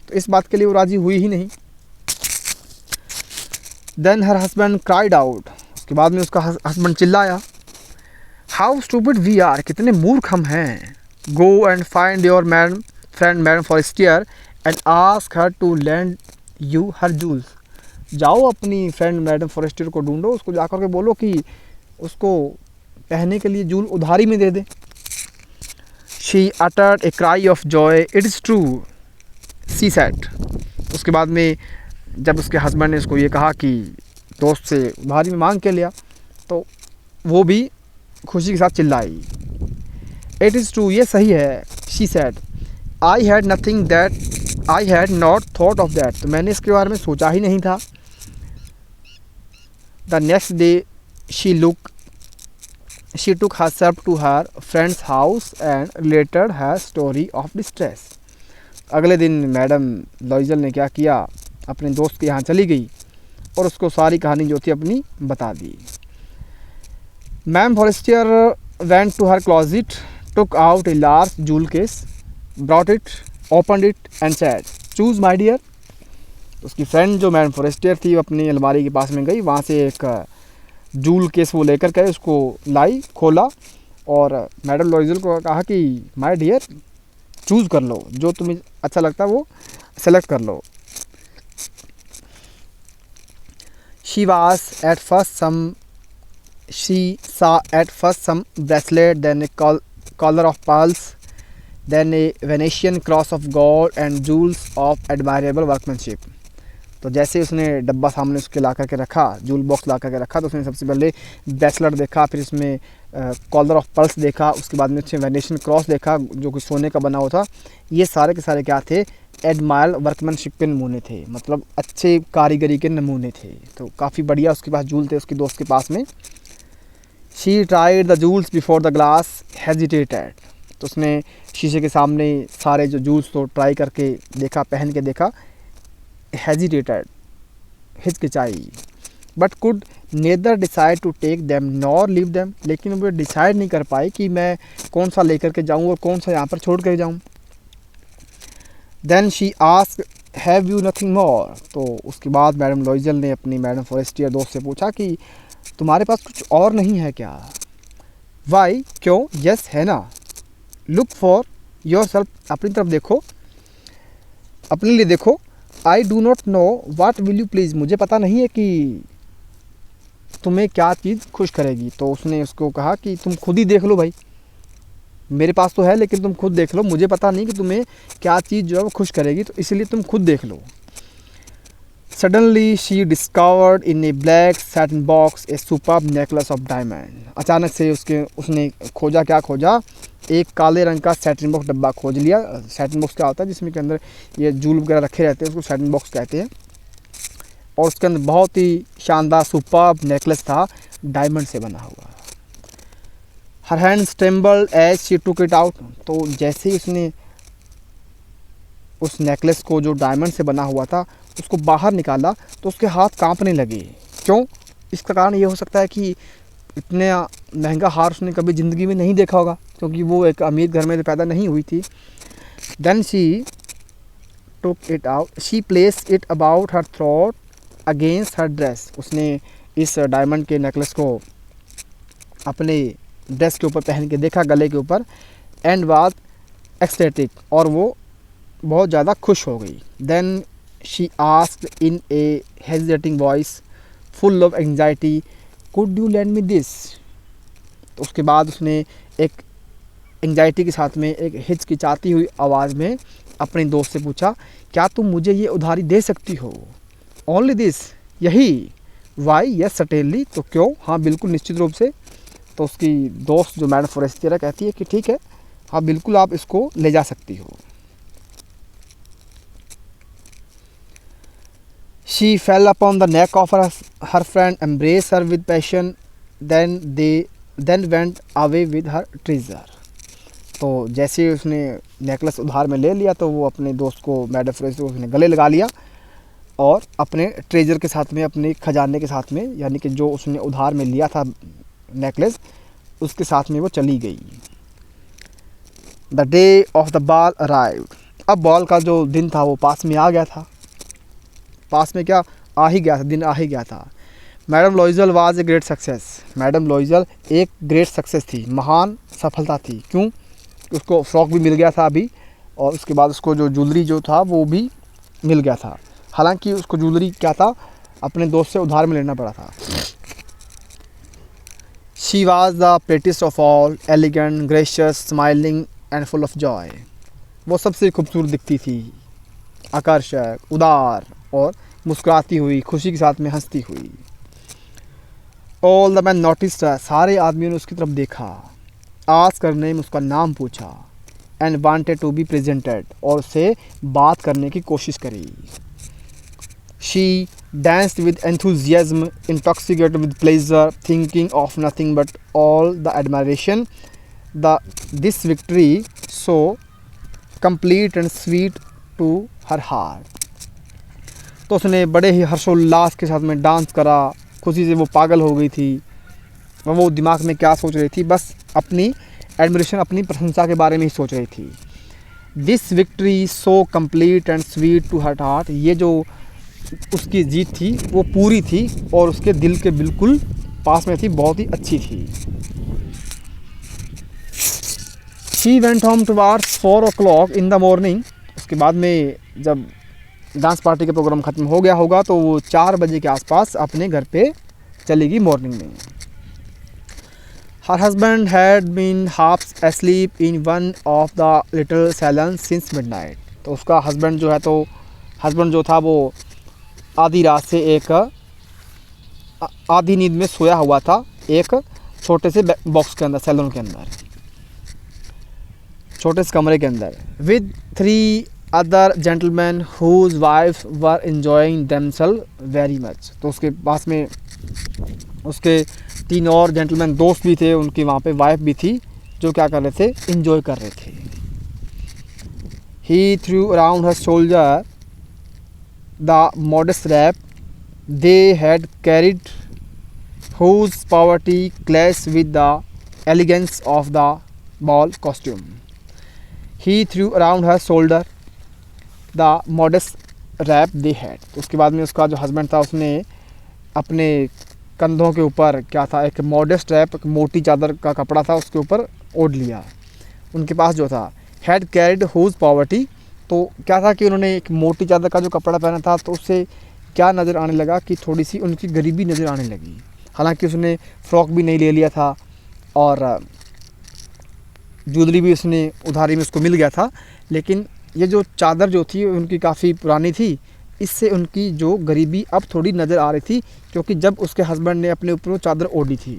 तो इस बात के लिए वो राज़ी हुई ही नहीं। Then her husband cried out, उसके बाद में उसका हस्बैंड चिल्लाया, हाउ स्टूपिड वी आर, कितने मूर्ख हम हैं। Go and find your friend madam Forestier and ask her to lend you her jewels. जाओ अपनी फ्रेंड मैडम फॉरेस्टियर को ढूंढो, उसको जाकर के बोलो कि उसको पहनने के लिए जूल उधारी में दे दे। She uttered a cry of joy, it is true, she said. उसके बाद में जब उसके हस्बैंड ने उसको ये कहा कि दोस्त से उधारी में मांग के लिया, तो वो भी खुशी के साथ चिल्लाई, इट इज़ ट्रू, ये सही है। She said, I had nothing that I had not thought of that, तो मैंने इसके बारे में सोचा ही नहीं था। The next day she took herself to her friend's house and related her story of distress। अगले दिन मैडम लॉइजल ने क्या किया, अपने दोस्त के यहाँ चली गई और उसको सारी कहानी जो थी अपनी बता दी। Ma'am Forestier went to her closet, took out a large jewel case, brought it, opened it and said, choose my dear. उसकी फ्रेंड जो मैडम फॉरेस्टियर थी वो अपनी अलमारी के पास में गई, वहाँ से एक जूल केस वो लेकर के उसको लाई, खोला और मैडम लॉइजल को कहा कि माय डियर चूज़ कर लो, जो तुम्हें अच्छा लगता है वो सेलेक्ट कर लो। She saw at first some bracelet, then a collar of pearls, then a Venetian cross of gold and jewels of admirable workmanship। तो जैसे उसने डब्बा सामने उसके ला करके रखा, जूल बॉक्स ला करके रखा, तो उसने सबसे पहले ब्रेसलेट देखा, फिर इसमें कॉलर ऑफ पर्ल्स देखा, उसके बाद में उसने वेनेशियन क्रॉस देखा जो कि सोने का बना हुआ था। ये सारे के सारे क्या थे, एडमायर वर्कमैनशिप के नमूने थे, मतलब अच्छे कारीगरी के नमूने थे। तो काफ़ी बढ़िया उसके पास जूल थे उसके दोस्त के पास में। She tried the jewels before the glass, hesitated. तो उसने शीशे के सामने सारे जो जूल्स तो ट्राई करके देखा, पहन के देखा, हेजिटेटेड, हिचकिचाई, but could neither decide to take them nor leave them. लेकिन वो डिसाइड नहीं कर पाई कि मैं कौन सा लेकर के जाऊँ और कौन सा यहाँ पर छोड़ कर जाऊँ। Then she ask, have you nothing more. तो उसके बाद मैडम लॉइजल ने अपनी मैडम फॉरेस्टियर दोस्त से पूछा कि तुम्हारे पास कुछ और नहीं है क्या। वाई, क्यों, यस है ना। लुक फॉर योर सेल्फ, अपनी तरफ देखो, अपने लिए देखो। I do not know what will you please, मुझे पता नहीं है कि तुम्हें क्या चीज़ खुश करेगी। तो उसने उसको कहा कि तुम खुद ही देख लो भाई, मेरे पास तो है लेकिन तुम खुद देख लो, मुझे पता नहीं कि तुम्हें क्या चीज़ जो है वो खुश करेगी, तो इसलिए तुम खुद देख लो। Suddenly she discovered in a black satin box a superb necklace of diamond. अचानक से उसने खोजा, क्या खोजा, एक काले रंग का सैटिन बॉक्स डब्बा खोज लिया। सैटिन बॉक्स क्या होता है, जिसमें के अंदर ये जूल वगैरह रखे रहते हैं, उसको सैटिन बॉक्स कहते हैं। और उसके अंदर बहुत ही शानदार सुपर्ब नेकलेस था, डायमंड से बना हुआ। Her hands trembled as she took it out. तो जैसे ही उसने उस नेकलेस को जो डायमंड से बना हुआ था उसको बाहर निकाला तो उसके हाथ कांपने लगे। क्यों, इसका कारण ये हो सकता है कि इतने महंगा हार उसने कभी ज़िंदगी में नहीं देखा होगा, क्योंकि वो एक अमीर घर में पैदा नहीं हुई थी। Then she took it out, she place it about her throat against her dress. उसने इस डायमंड के नेकलेस को अपने ड्रेस के ऊपर पहन के देखा, गले के ऊपर, एंड वाज एक्सटेटिक, और वो बहुत ज़्यादा खुश हो गई। Then she asked in a hesitating voice full of anxiety, could you lend me this. तो उसके बाद उसने एक एंग्जाइटी के साथ में, एक हिचकिचाती हुई आवाज़ में अपने दोस्त से पूछा, क्या तुम मुझे ये उधारी दे सकती हो? ओनली दिस, यही? वाई यस सर्टेनली, तो क्यों, हाँ बिल्कुल निश्चित रूप से। तो उसकी दोस्त जो मैडम फोरेस्टियरा कहती है कि ठीक है, हाँ बिल्कुल आप इसको ले जा सकती हो। She fell upon the neck of her friend, embrace her with passion, then went away with her treasure. तो जैसे ही उसने नेकलेस उधार में ले लिया तो वो अपने दोस्त को, मैडम फोरेस्टियरा को उसने गले लगा लिया और अपने ट्रेजर के साथ में, अपने खजाने के साथ में, यानी कि जो उसने उधार में लिया था नेकलेस, उसके साथ में वो चली गई। The day of the ball arrived. अब बॉल का जो दिन था वो पास में आ गया था। पास में क्या, आ ही गया था, दिन आ ही गया था। Madam Loisel was a great success. Madam लॉइजल एक ग्रेट सक्सेस थी, महान सफलता थी। क्यों? उसको फ्रॉक भी मिल गया था अभी, और उसके बाद उसको जो ज्वेलरी जो था वो भी मिल गया था। हालांकि उसको ज्वेलरी क्या था, अपने दोस्त से उधार में लेना पड़ा था। She was the prettiest of all, elegant, gracious, smiling and full of joy. वो सबसे खूबसूरत दिखती थी, आकर्षक, उदार और मुस्कुराती हुई, खुशी के साथ में हंसती हुई। ऑल द मैन नोटिस्ड हर, सारे आदमियों ने उसकी तरफ देखा। आस्क हर नेम, उसका नाम पूछा। And wanted to be presented, और उससे बात करने की कोशिश करी। She danced with enthusiasm, intoxicated with pleasure, thinking of nothing but all the admiration this victory so complete and sweet to her heart। तो उसने बड़े ही हर्षोल्लास के साथ में डांस करा, खुशी से वो पागल हो गई थी। वो दिमाग में क्या सोच रही थी, बस अपनी एडमिरेशन, अपनी प्रशंसा के बारे में ही सोच रही थी। This victory so complete and sweet to her heart, ये जो उसकी जीत थी वो पूरी थी और उसके दिल के बिल्कुल पास में थी, बहुत ही अच्छी थी। She went home towards 4 o'clock in the morning. उसके बाद में जब डांस पार्टी का प्रोग्राम ख़त्म हो गया होगा तो वो 4 बजे के आसपास अपने घर पे चलेगी मॉर्निंग में। Her husband had been half asleep in one of the little salon since midnight. तो उसका हस्बैंड जो है, तो हस्बैंड जो था वो आधी रात से एक आधी नींद में सोया हुआ था, एक छोटे से बॉक्स के अंदर, सैलून के अंदर, छोटे से कमरे के अंदर, with 3 other gentleman whose wife were enjoying themselves very much. तो उसके पास में उसके 3 और जेंटलमैन दोस्त भी थे, उनकी वहाँ पे वाइफ भी थी, जो क्या कर रहे थे, इंजॉय कर रहे थे। He threw around her shoulder the modest wrap they had carried, whose poverty clashed with the elegance of the ball costume. He threw around her shoulder the modest wrap they had। तो उसके बाद में उसका जो husband था उसने अपने कंधों के ऊपर क्या था, एक मॉडेस्ट रैप, एक मोटी चादर का कपड़ा था, उसके ऊपर ओढ़ लिया। उनके पास जो था, हैड कैरिड हुज पॉवर्टी, तो क्या था कि उन्होंने एक मोटी चादर का जो कपड़ा पहना था, तो उससे क्या नज़र आने लगा कि थोड़ी सी उनकी गरीबी नज़र आने लगी। हालांकि उसने फ़्रॉक भी नहीं ले लिया था और ज्वेलरी भी उसने उधारी में उसको मिल गया था, लेकिन ये जो चादर जो थी उनकी काफ़ी पुरानी थी, इससे उनकी जो गरीबी अब थोड़ी नज़र आ रही थी, क्योंकि जब उसके हस्बैंड ने अपने ऊपर वो चादर ओढ़ी थी।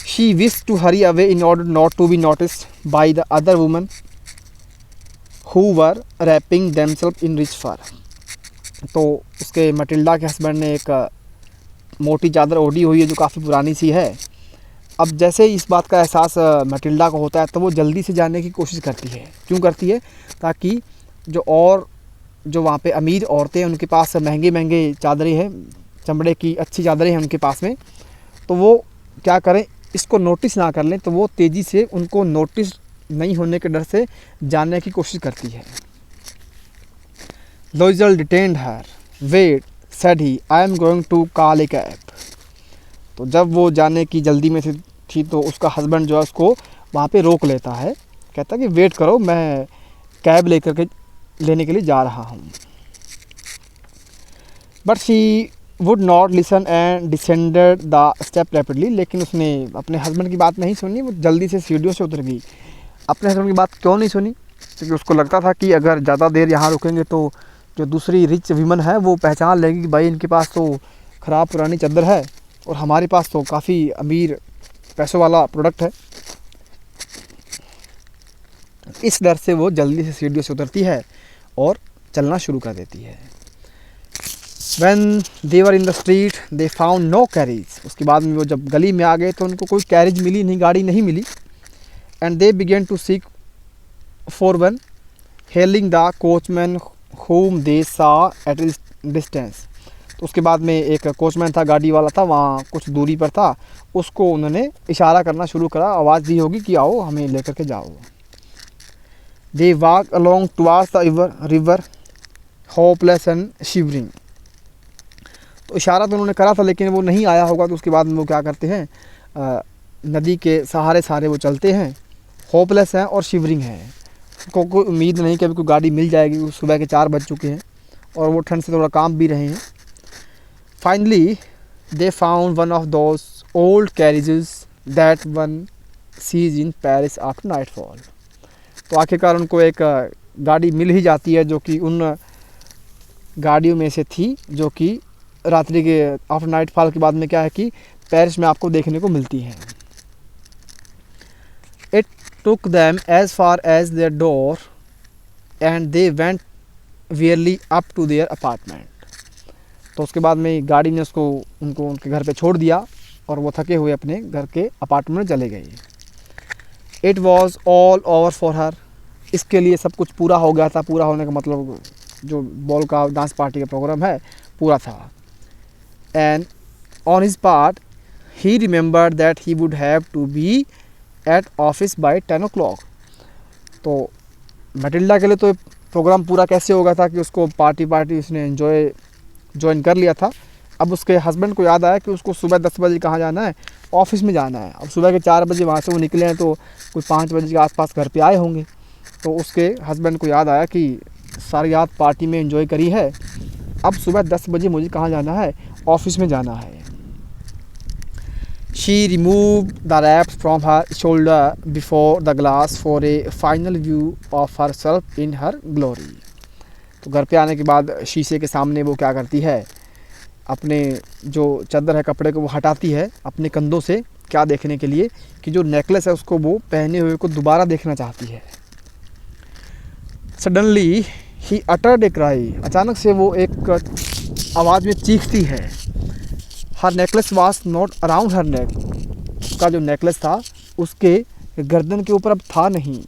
She wish to hurry away in order not to be noticed by the other women who were wrapping themselves in rich fur. तो उसके मटिल्डा के हस्बैंड ने एक मोटी चादर ओढ़ी हुई है जो काफ़ी पुरानी सी है। अब जैसे इस बात का एहसास मटिल्डा को होता है तो वो जल्दी से जाने की कोशिश करती है। क्यों करती है? ताकि जो वहाँ पे अमीर औरतें हैं उनके पास महंगे महंगे चादरें हैं, चमड़े की अच्छी चादरें हैं उनके पास में, तो वो क्या करें, इसको नोटिस ना कर लें, तो वो तेज़ी से उनको नोटिस नहीं होने के डर से जानने की कोशिश करती है। Loisel detained her, wait, said he, I am going to call a cab. तो जब वो जाने की जल्दी में थी तो उसका हस्बैंड जो है उसको वहाँ पे रोक लेता है, कहता है कि वेट करो, मैं कैब लेने के लिए जा रहा हूँ. But she would not listen and descended the step rapidly. लेकिन उसने अपने हस्बैंड की बात नहीं सुनी, वो जल्दी से सीढ़ियों से उतर गई. अपने हस्बैंड की बात क्यों नहीं सुनी? क्योंकि उसको लगता था कि अगर ज़्यादा देर यहाँ रुकेंगे तो जो दूसरी रिच वीमन है वो पहचान लेगी कि भाई इनके पास तो ख़राब पुरानी चादर है और हमारे पास तो काफ़ी अमीर पैसों वाला प्रोडक्ट है. इस डर से वो जल्दी से सीढ़ियों से उतरती है और चलना शुरू कर देती है. When they were in the street, they found no carriage. उसके बाद में वो जब गली में आ गए तो उनको कोई कैरेज मिली नहीं, गाड़ी नहीं मिली. And they began to seek for one, hailing the coachman whom they saw at a distance. तो उसके बाद में एक कोचमैन था, गाड़ी वाला था, वहाँ कुछ दूरी पर था, उसको उन्होंने इशारा करना शुरू करा, आवाज़ दी होगी कि आओ हमें लेकर के जाओ. They walked along towards the river, hopeless and shivering. तो इशारा तो उन्होंने करा था लेकिन वो नहीं आया होगा, तो उसके बाद में वो क्या करते हैं, नदी के सहारे सहारे वो चलते हैं, होपलेस हैं और शिवरिंग हैं. उनको कोई उम्मीद नहीं कि अभी कोई गाड़ी मिल जाएगी. सुबह के 4 बज चुके हैं और वो ठंड से थोड़ा काम भी रहे हैं. Finally they found one of those old carriages that one seize in Paris after nightfall. तो आखिरकार उनको एक गाड़ी मिल ही जाती है जो कि उन गाड़ियों में से थी जो कि रात्रि के आफ्टर नाइटफॉल के बाद में क्या है कि पेरिस में आपको देखने को मिलती हैं. It took them as far as their door and they went wearily up to their apartment. तो उसके बाद में गाड़ी ने उनको उनके घर पे छोड़ दिया और वो थके हुए अपने घर के अपार्टमेंट में चले गए. It was all over for her. इसके लिए सब कुछ पूरा हो गया था. पूरा होने का मतलब जो बॉल का डांस पार्टी का प्रोग्राम है पूरा था. And on his part he remembered that he would have to be at office by 10 o'clock. तो मैटिल्डा के लिए तो प्रोग्राम पूरा कैसे होगा था कि उसको पार्टी उसने ज्वाइन कर लिया था. अब उसके हस्बैंड को याद आया कि उसको सुबह 10 बजे कहाँ जाना है, ऑफिस में जाना है. अब सुबह के 4 बजे वहाँ से वो निकले हैं तो कुछ 5 बजे के आसपास घर पे आए होंगे. तो उसके हस्बैंड को याद आया कि सारी रात पार्टी में एंजॉय करी है, अब सुबह 10 बजे मुझे कहाँ जाना है, ऑफिस में जाना है. She remove the wraps from her shoulder before the glass for a final view of herself in her glory. तो घर पे आने के बाद शीशे के सामने वो क्या करती है, अपने जो चादर है कपड़े को वो हटाती है अपने कंधों से. क्या देखने के लिए कि जो नेकलेस है उसको वो पहने हुए को दोबारा देखना चाहती है. Suddenly he uttered a cry. अचानक से वो एक आवाज़ में चीखती है. हर नेकलेस वाज नॉट अराउंड हर नेक. उसका जो नेकलेस था उसके गर्दन के ऊपर अब था नहीं.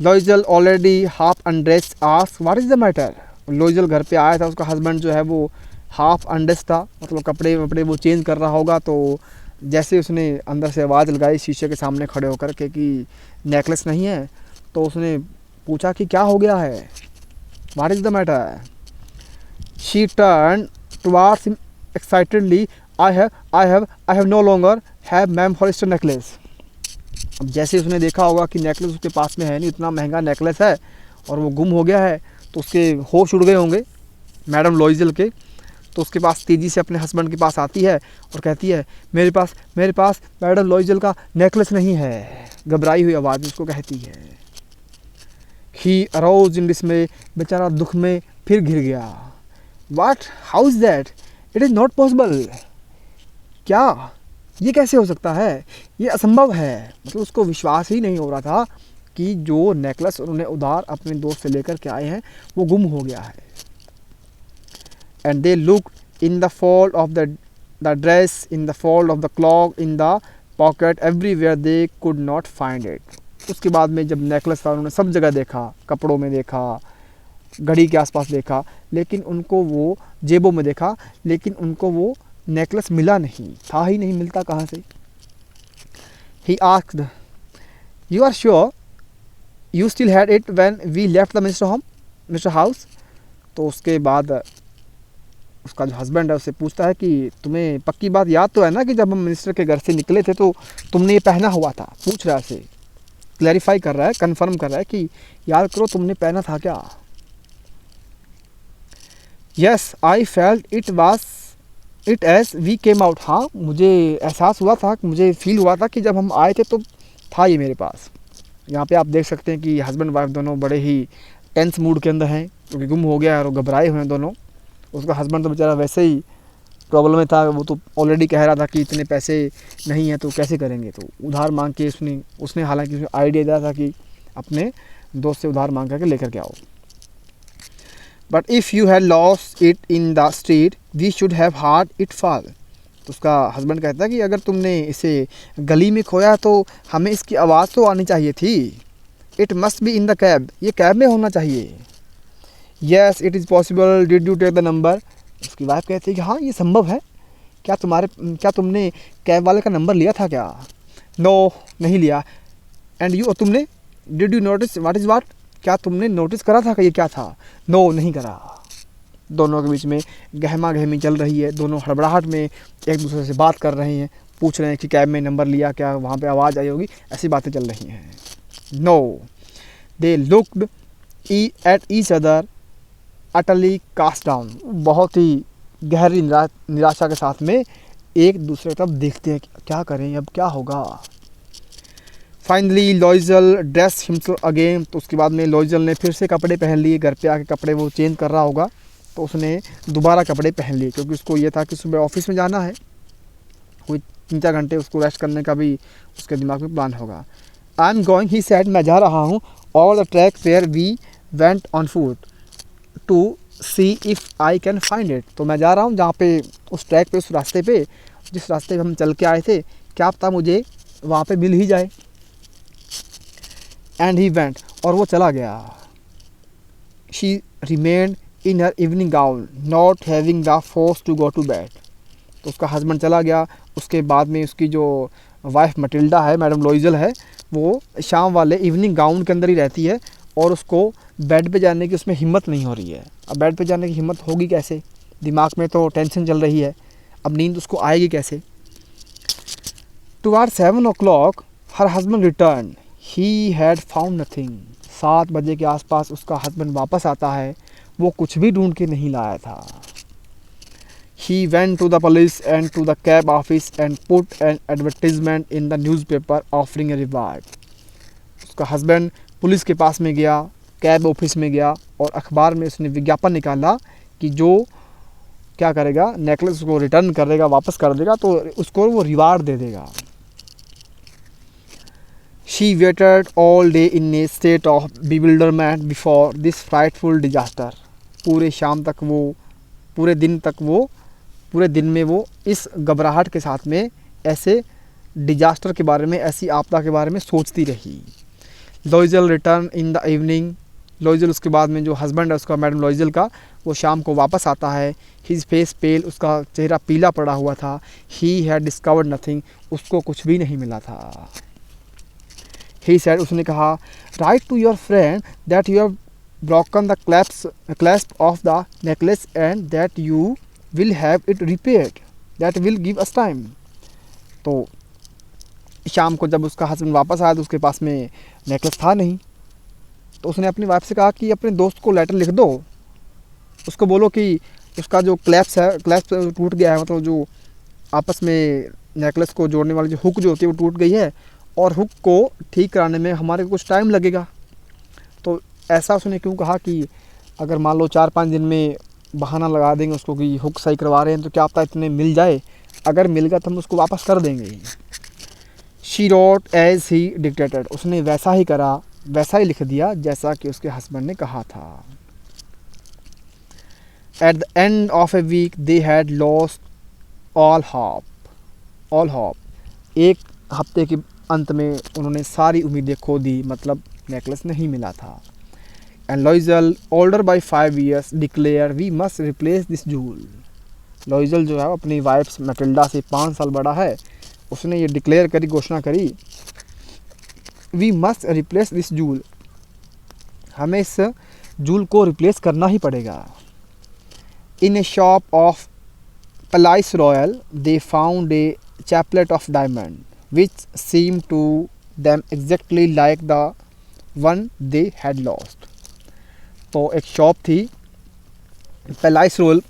लॉइजल already half undressed asked what is the matter. लॉइजल घर पे आया था, उसका हस्बैंड जो है वो हाफ अनड्रेस्ड था, मतलब कपड़े वो चेंज कर रहा होगा. तो जैसे उसने अंदर से आवाज़ लगाई शीशे के सामने खड़े होकर के कि नेकलेस नहीं है, तो उसने पूछा कि क्या हो गया है, what is the matter. She turn towards him excitedly. I have no longer have ma'am Hollister necklace. अब जैसे उसने देखा होगा कि नेकलेस उसके पास में है नहीं, इतना महंगा नेकलेस है और वो गुम हो गया है, तो उसके होश उड़ गए होंगे मैडम लॉइजल के. तो उसके पास तेज़ी से अपने हस्बैंड के पास आती है और कहती है मेरे पास मैडम लॉइजल का नेकलेस नहीं है. घबराई हुई आवाज़ में उसको कहती है. ही अरोज इन डिसमे. बेचारा दुख में फिर घिर गया. What, how is that, it is not possible. क्या, ये कैसे हो सकता है, ये असंभव है. मतलब उसको विश्वास ही नहीं हो रहा था कि जो नेकलेस उन्होंने उधार अपने दोस्त से लेकर के आए हैं वो गुम हो गया है. And they look in the fold of the dress, in the fold of the clock, in the pocket, everywhere they could not find it. उसके बाद में जब नेकलेस था उन्होंने सब जगह देखा, कपड़ों में देखा, घड़ी के आसपास देखा, लेकिन उनको वो जेबों में देखा, लेकिन उनको वो नेकलेस मिला नहीं, था ही नहीं, मिलता कहाँ से. He asked, you are sure you still had it when we left the minister house. तो उसके बाद उसका जो हस्बैंड है उससे पूछता है कि तुम्हें पक्की बात याद तो है ना कि जब हम मिनिस्टर के घर से निकले थे तो तुमने ये पहना हुआ था। पूछ रहा है से, क्लैरिफाई कर रहा है, कंफर्म कर रहा है कि याद करो तुमने पहना था क्या। Yes I felt it as we came out. हाँ मुझे एहसास हुआ था, मुझे फील हुआ था कि जब हम आए थे तो था ये मेरे पास। यहाँ पे आप देख सकते हैं कि हस्बैंड वाइफ दोनों बड़े ही टेंस मूड के अंदर हैं, क्योंकि गुम हो गया और वो घबराए हुए हैं दोनों। उसका हस्बैंड तो बेचारा वैसे ही प्रॉब्लम में था, वो तो ऑलरेडी कह रहा था कि इतने पैसे नहीं हैं तो कैसे करेंगे, तो उधार मांग के उसने हालांकि उसने आइडिया दिया था कि अपने दोस्त से उधार मांग करके लेकर के आओ। But if you had lost it in the street we should have heard it fall. तो उसका हस्बैंड कहता है कि अगर तुमने इसे गली में खोया तो हमें इसकी आवाज़ तो आनी चाहिए थी। It must be in the cab, ये कैब में होना चाहिए। Yes it is possible, did you take the number. उसकी वाइफ कहती है कि हाँ ये संभव है, क्या तुमने कैब वाले का नंबर लिया था क्या। नो नहीं लिया। एंड यू, और तुमने did you notice what is what, क्या तुमने नोटिस करा था कि ये क्या था। नो नहीं करा। दोनों के बीच में गहमा गहमी चल रही है, दोनों हड़बड़ाहट में एक दूसरे से बात कर रहे हैं, पूछ रहे हैं कि कैब में नंबर लिया क्या, वहाँ पे आवाज़ आई होगी, ऐसी बातें चल रही हैं। No they looked at each other utterly cast down. बहुत ही गहरी निराशा के साथ में एक दूसरे की तरफ देखते हैं कि क्या करें, अब क्या होगा। Finally लॉइजल dress himself again. तो उसके बाद में लॉइजल ने फिर से कपड़े पहन लिए, घर पे आके कपड़े वो चेंज कर रहा होगा तो उसने दोबारा कपड़े पहन लिए, क्योंकि उसको ये था कि सुबह ऑफिस में जाना है, कोई 3-4 घंटे उसको रेस्ट करने का भी उसके दिमाग में प्लान होगा। I am going he said, मैं जा रहा हूँ, all the track where we went on foot to see if I can find it. तो मैं जा रहा हूँ जहाँ पे उस ट्रैक पे, उस रास्ते पे, जिस रास्ते पे हम चल के आए थे, क्या पता मुझे वहाँ पे मिल ही जाए। एंड ही वेंट, और वो चला गया। She remained in her evening gown not having the force to go to bed. तो उसका हस्बैंड चला गया। उसके बाद में उसकी जो वाइफ मटिल्डा है, मैडम लॉइजल है, वो शाम वाले इवनिंग गाउन के अंदर ही रहती है और उसको बेड पे जाने की उसमें हिम्मत नहीं हो रही है। अब बेड पे जाने की हिम्मत होगी कैसे, दिमाग में तो टेंशन चल रही है, अब नींद उसको आएगी कैसे। Toward 7 o'clock her husband return, he had found nothing. 7 बजे के आसपास उसका हस्बैंड वापस आता है, वो कुछ भी ढूंढ के नहीं लाया था। He went to the police and to the cab office and put an advertisement in the newspaper offering a reward. उसका हस्बैंड पुलिस के पास में गया, कैब ऑफिस में गया और अखबार में उसने विज्ञापन निकाला कि जो क्या करेगा, नेकलेस को रिटर्न कर देगा, वापस कर देगा तो उसको वो रिवार्ड दे देगा। She waited all day in a state of bewilderment before this frightful disaster. पूरे दिन में वो इस घबराहट के साथ में ऐसे डिजास्टर के बारे में, ऐसी आपदा के बारे में सोचती रही। लॉइजल रिटर्न इन द इवनिंग। लॉइजल, उसके बाद में जो हस्बैंड है उसका, मैडम लॉइजल का, वो शाम को वापस आता है। हिज फेस पेल, उसका चेहरा पीला पड़ा हुआ था। ही हैड डिस्कवर्ड नथिंग, उसको कुछ भी नहीं मिला था। ही सैड, उसने कहा, write to your friend that you have broken the clasp of the necklace and that you will have it repaired, that will give us time. तो शाम को जब उसका हस्बैंड वापस आया तो उसके पास में नेकलेस था नहीं। तो उसने अपनी वाइफ से कहा कि अपने दोस्त को लेटर लिख दो, उसको बोलो कि उसका जो क्लैप्स टूट गया है, मतलब जो आपस में नेकलेस को जोड़ने वाली जो हुक जो होती है वो टूट गई है और हुक को ठीक कराने में हमारे को कुछ टाइम लगेगा। तो ऐसा उसने क्यों कहा कि अगर मान लो 4-5 दिन में बहाना लगा देंगे उसको कि हुक सही करवा रहे हैं, तो क्या पता इतने मिल जाए, अगर मिल गया तो हम उसको वापस कर देंगे। She wrote as he dictated, उसने वैसा ही करा, वैसा ही लिख दिया जैसा कि उसके हस्बैंड ने कहा था। At the end of a week they had lost all hope. एक हफ्ते के अंत में उन्होंने सारी उम्मीदें खो दी, मतलब नेकलेस नहीं मिला था। And Loisel, older by 5 years, declare we must replace this jewel. Loisel जो है अपनी वाइफ मैटिल्डा से 5 साल बड़ा है, उसने ये डिक्लेयर करी, घोषणा करी, we must replace this jewel, हमें इस जूल को रिप्लेस करना ही पड़ेगा। In a shop of Palais Royal, they found a chaplet of diamond, which seemed to them exactly like the one they had lost. तो एक शॉप थी पैलाइस royal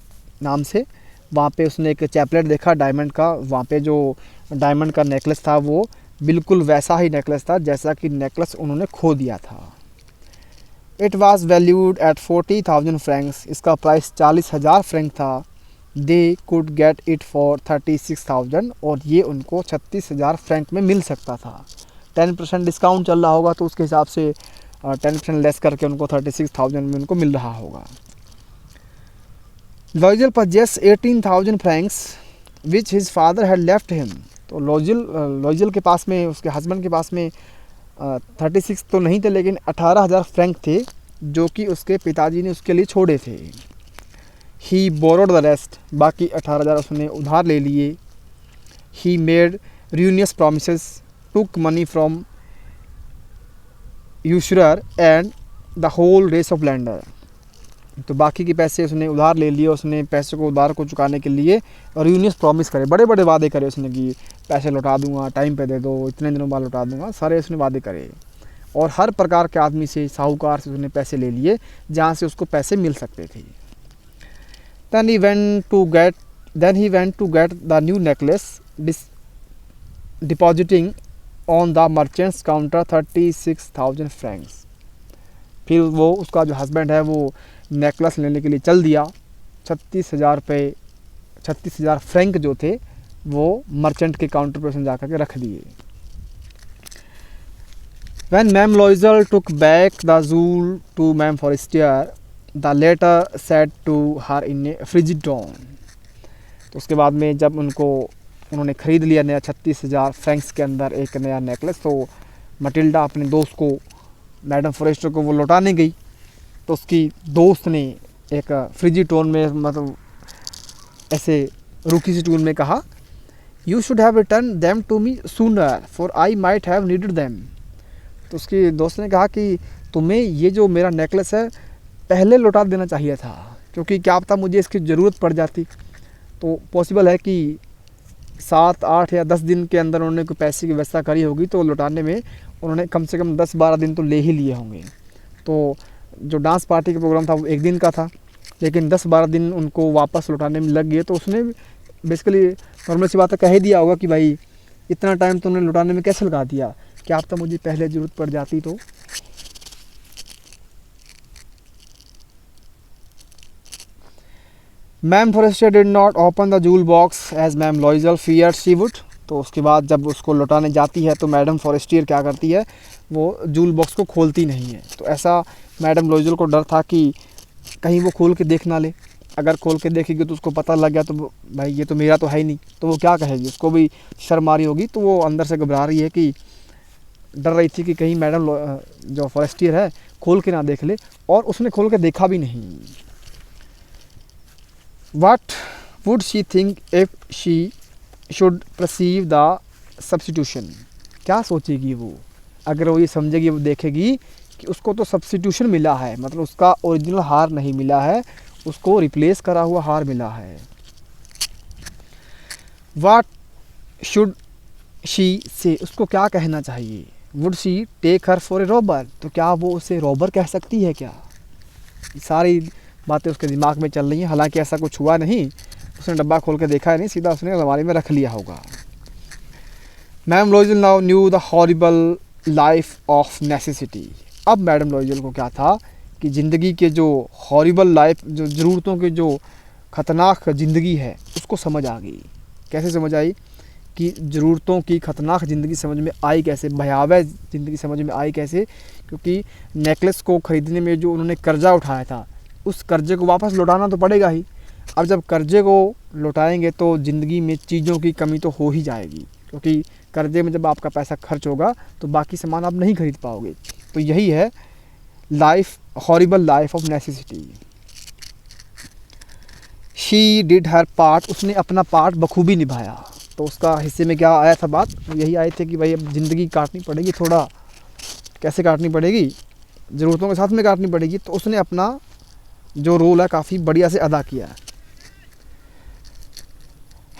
नाम से, वहाँ पे उसने एक चैपलेट देखा डायमंड का। वहाँ पे जो डायमंड का नेकलेस था वो बिल्कुल वैसा ही नेकलेस था जैसा कि नेकलेस उन्होंने खो दिया था। It was valued at 40,000 Franks, इसका प्राइस 40,000 फ्रैंक था। They could get it for 36,000, और ये उनको 36,000 फ्रैंक में मिल सकता था। 10% डिस्काउंट चल रहा होगा तो उसके हिसाब से 10% लेस करके उनको 36,000 में उनको मिल रहा होगा। लॉयजल purchase 18,000 Franks which his father had left him. तो लॉयजल के पास में, उसके हस्बैंड के पास में 36 तो नहीं थे, लेकिन 18,000 फ्रैंक थे जो कि उसके पिताजी ने उसके लिए छोड़े थे। ही बोरोड द रेस्ट, बाकी 18,000 उसने उधार ले लिए। He made ruinous promises, took money from usurer and the whole race of lender। तो बाकी के पैसे उसने उधार ले लिए। उसने पैसे को उधार को चुकाने के लिए र्यूनियस प्रॉमिस करे, बड़े बड़े वादे करे उसने कि पैसे लौटा दूंगा, टाइम पे दे दो, इतने दिनों बाद लौटा दूंगा, सारे उसने वादे करे। और हर प्रकार के आदमी से, साहूकार से उसने पैसे ले लिए जहाँ से उसको पैसे मिल सकते थे। Then he went to get the new necklace, depositing on the merchant's counter 36,000 francs। फिर वो, उसका जो हस्बैंड है, वो नेकलेस लेने के लिए चल दिया। 36,000 फ्रैंक जो थे वो मर्चेंट के काउंटर पर उसने जाकर के रख दिए। When ma'am लॉयजल took back the jewel to ma'am Forestier, the latter said to her in a frigid tone। तो उसके बाद में जब उन्होंने ख़रीद लिया नया 36,000 फ्रैंक्स के अंदर एक नया नेकलेस, तो मटिल्डा अपने दोस्त को, मैडम फॉरेस्टर को वो लौटाने गई। तो उसकी दोस्त ने एक फ्रिजी टोन में, मतलब ऐसे रूखी सी टोन में कहा, you should have return them to me sooner for I might have needed them. तो उसकी दोस्त ने कहा कि तुम्हें ये जो मेरा नेकलेस है पहले लौटा देना चाहिए था, क्योंकि क्या पता मुझे इसकी ज़रूरत पड़ जाती। तो पॉसिबल है कि 7, 8 या 10 दिन के अंदर उन्होंने कोई पैसे की व्यवस्था करी होगी, तो लौटाने में उन्होंने कम से कम 10-12 दिन तो ले ही लिए होंगे। तो जो डांस पार्टी का प्रोग्राम था वो 1 दिन का था, लेकिन 10-12 दिन उनको वापस लौटाने में लग गए। तो उसने बेसिकली नॉर्मल सी बात है कह ही दिया होगा कि भाई इतना टाइम तो उन्होंने लौटाने में कैसे लगा दिया, क्या अब तो मुझे पहले ज़रूरत पड़ जाती। तो ma'am Forestier did not open the jewel box as ma'am Loisel feared she would. तो उसके बाद जब उसको लौटाने जाती है तो मैडम फॉरेस्टियर क्या करती है, वो जूल बॉक्स को खोलती नहीं है। तो ऐसा मैडम लॉयजल को डर था कि कहीं वो खोल के देख ना ले। अगर खोल के देखेगी तो उसको पता लग गया तो भाई ये तो मेरा तो है ही नहीं, तो वो क्या कहेगी, उसको भी शर्म आ रही होगी। तो वो अंदर से घबरा रही है कि डर रही थी कि कहीं मैडम जो फॉरेस्टियर है खोल के ना देख ले, और उसने खोल के देखा भी नहीं। What would she think if she should perceive the substitution? क्या सोचेगी वो अगर वो ये समझेगी, वो देखेगी कि उसको तो सब्स्टिट्यूशन मिला है, मतलब उसका ओरिजिनल हार नहीं मिला है, उसको रिप्लेस करा हुआ हार मिला है। What should she say? उसको क्या कहना चाहिए? Would she take her for a robber? तो क्या वो उसे रॉबर कह सकती है क्या? सारी बातें उसके दिमाग में चल रही हैं। हालांकि ऐसा कुछ हुआ नहीं, उसने डब्बा खोल के देखा है नहीं, सीधा उसने अलमारी में रख लिया होगा। Ma'am लॉयजल now new the horrible life of necessity. अब मैडम लॉयजल को क्या था कि ज़िंदगी के जो हॉरिबल लाइफ, जो ज़रूरतों के जो ख़तरनाक ज़िंदगी है, उसको समझ आ गई। कैसे समझ आई कि ज़रूरतों की ख़तरनाक ज़िंदगी समझ में आई कैसे, भयावह ज़िंदगी समझ में आई कैसे, क्योंकि नेकलेस को ख़रीदने में जो उन्होंने कर्ज़ा उठाया था, उस कर्ज़े को वापस लौटाना तो पड़ेगा ही। अब जब कर्ज़े को लौटाएंगे तो ज़िंदगी में चीज़ों की कमी तो हो ही जाएगी, क्योंकि कर्ज़े में जब आपका पैसा खर्च होगा तो बाकी सामान आप नहीं खरीद पाओगे। तो यही है life, horrible life of necessity. She did her part, उसने अपना पार्ट बखूबी निभाया। तो उसका हिस्से में क्या आया था बात, यही आए थे कि भाई अब ज़िंदगी काटनी पड़ेगी, थोड़ा कैसे काटनी पड़ेगी, ज़रूरतों के साथ में काटनी पड़ेगी। तो उसने अपना जो रोल है काफ़ी बढ़िया से अदा किया है।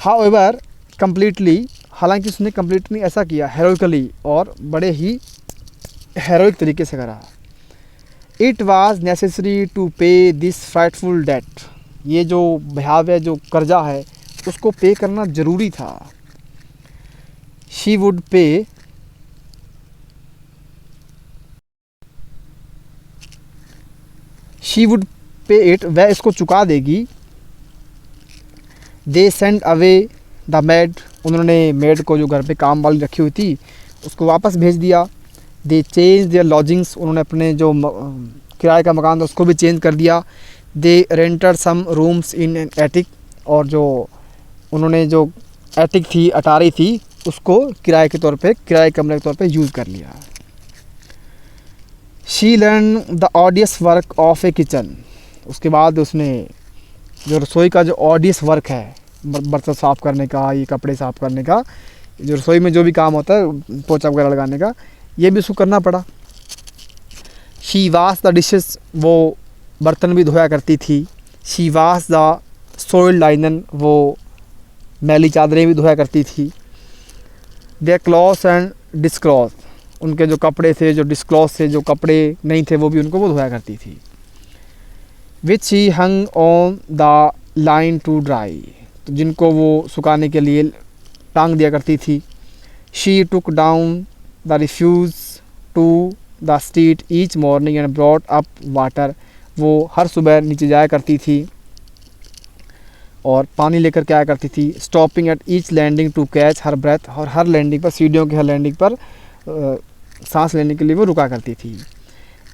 हाउएवर कम्प्लीटली, हालांकि उसने कम्प्लीटली ऐसा किया हेरोइकली और बड़े ही हेरोइक तरीके से करा। इट वॉज नेसेसरी टू पे दिस फ्राइटफुल डेट, ये जो भयावह जो कर्जा है उसको पे करना ज़रूरी था। शी वुड पे इट, वह इसको चुका देगी। They send away the made, उन्होंने मेड को जो घर पे काम वाली रखी हुई थी उसको वापस भेज दिया। दे चेंज देयर लॉजिंग्स, उन्होंने अपने जो किराए का मकान था उसको भी चेंज कर दिया। They rented some rooms in an attic, और जो उन्होंने जो एटिक थी, अटारी थी, उसको किराए के तौर पे, किराए कमरे के तौर पे यूज़ कर लिया। She learn the ऑडियस work of A kitchen, उसके बाद उसने जो रसोई का जो ऑडियस वर्क है, बर्तन साफ़ करने का, ये कपड़े साफ़ करने का, जो रसोई में जो भी काम होता है पोछा वगैरह लगाने का, ये भी उसको करना पड़ा। शी वाश द डिशेस, वो बर्तन भी धोया करती थी। शी वाश द सोइल्ड लाइनन, वो मैली चादरें भी धोया करती थी। दे क्लॉथ एंड डिस्क्लॉथ, उनके जो कपड़े थे, जो डिस्क्लॉथ थे, जो कपड़े नहीं थे वो भी उनको वो धोया करती थी। Which she hung on the line to dry, तो जिनको वो सुखाने के लिए टांग दिया करती थी। She took down the refuse to the street each morning and brought up water, वो हर सुबह नीचे जाया करती थी और पानी लेकर के आया करती थी। Stopping at each landing to catch her breath, और हर लैंडिंग पर, सीढ़ियों की हर लैंडिंग पर सांस लेने के लिए वो रुका करती थी।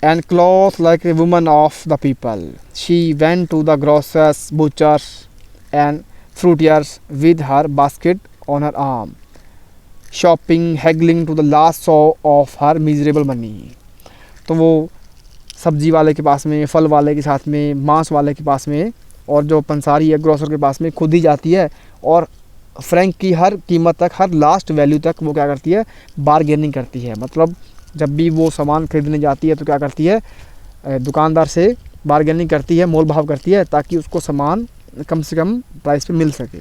And clothed like a woman of the people, she went to the grocers, butchers and fruiterers with her basket on her arm, shopping haggling to the last sou of her miserable money, तो वो सब्जी वाले के पास में, फल वाले के साथ में, मांस वाले के पास में, और जो पंसारी है ग्रोसर के पास में खुद ही जाती है और फ्रैंक की हर कीमत तक, हर लास्ट वैल्यू तक वो क्या करती है, बारगेनिंग करती है। मतलब जब भी वो सामान खरीदने जाती है तो क्या करती है, दुकानदार से बारगेनिंग करती है, मोल भाव करती है, ताकि उसको सामान कम से कम प्राइस पे मिल सके।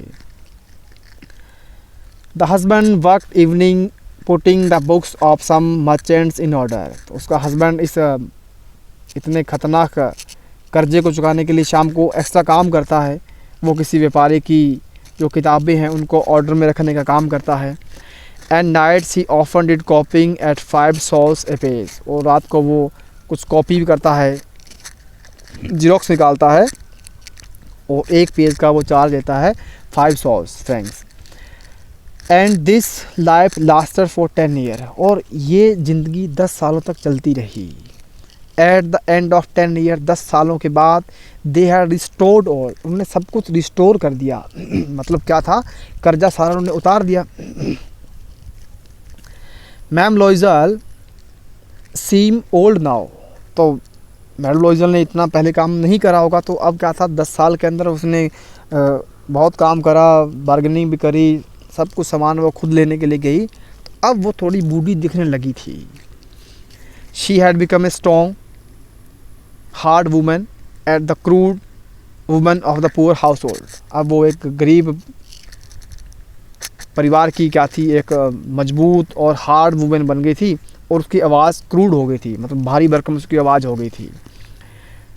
The husband work evening putting the books of some merchants in order, तो उसका हस्बैंड इस इतने ख़तरनाक कर्जे को चुकाने के लिए शाम को एक्स्ट्रा काम करता है। वो किसी व्यापारी की जो किताबें हैं उनको ऑर्डर में रखने का काम करता है। And nights he often did copying at 5 sous a page, और रात को वो कुछ कॉपी भी करता है, जीरोक्स निकालता है, और एक पेज का वो चार्ज देता है 5 sauce Franks. And this life Lester for 10 year, और ये ज़िंदगी 10 सालों तक चलती रही। Eight the end of 10 year, 10 सालों के बाद, दे हैड रिस्टोर्ड ऑल, उन्होंने सब कुछ रिस्टोर कर दिया। मतलब क्या था, कर्जा सारा उन्होंने उतार दिया। मैम लॉइजल सीम ओल्ड नाउ, तो मैम लॉइजल ने इतना पहले काम नहीं करा होगा, तो अब क्या था, 10 साल के अंदर उसने बहुत काम करा, बार्गेनिंग भी करी, सब कुछ सामान वो खुद लेने के लिए गई, तो अब वो थोड़ी बूढ़ी दिखने लगी थी। She had become a strong hard women at the crude women of the poor house hold, अब वो एक गरीब परिवार की क्या थी, एक मजबूत और हार्ड वुमेन बन गई थी, और उसकी आवाज़ क्रूड हो गई थी, मतलब भारी भरकम उसकी आवाज़ हो गई थी।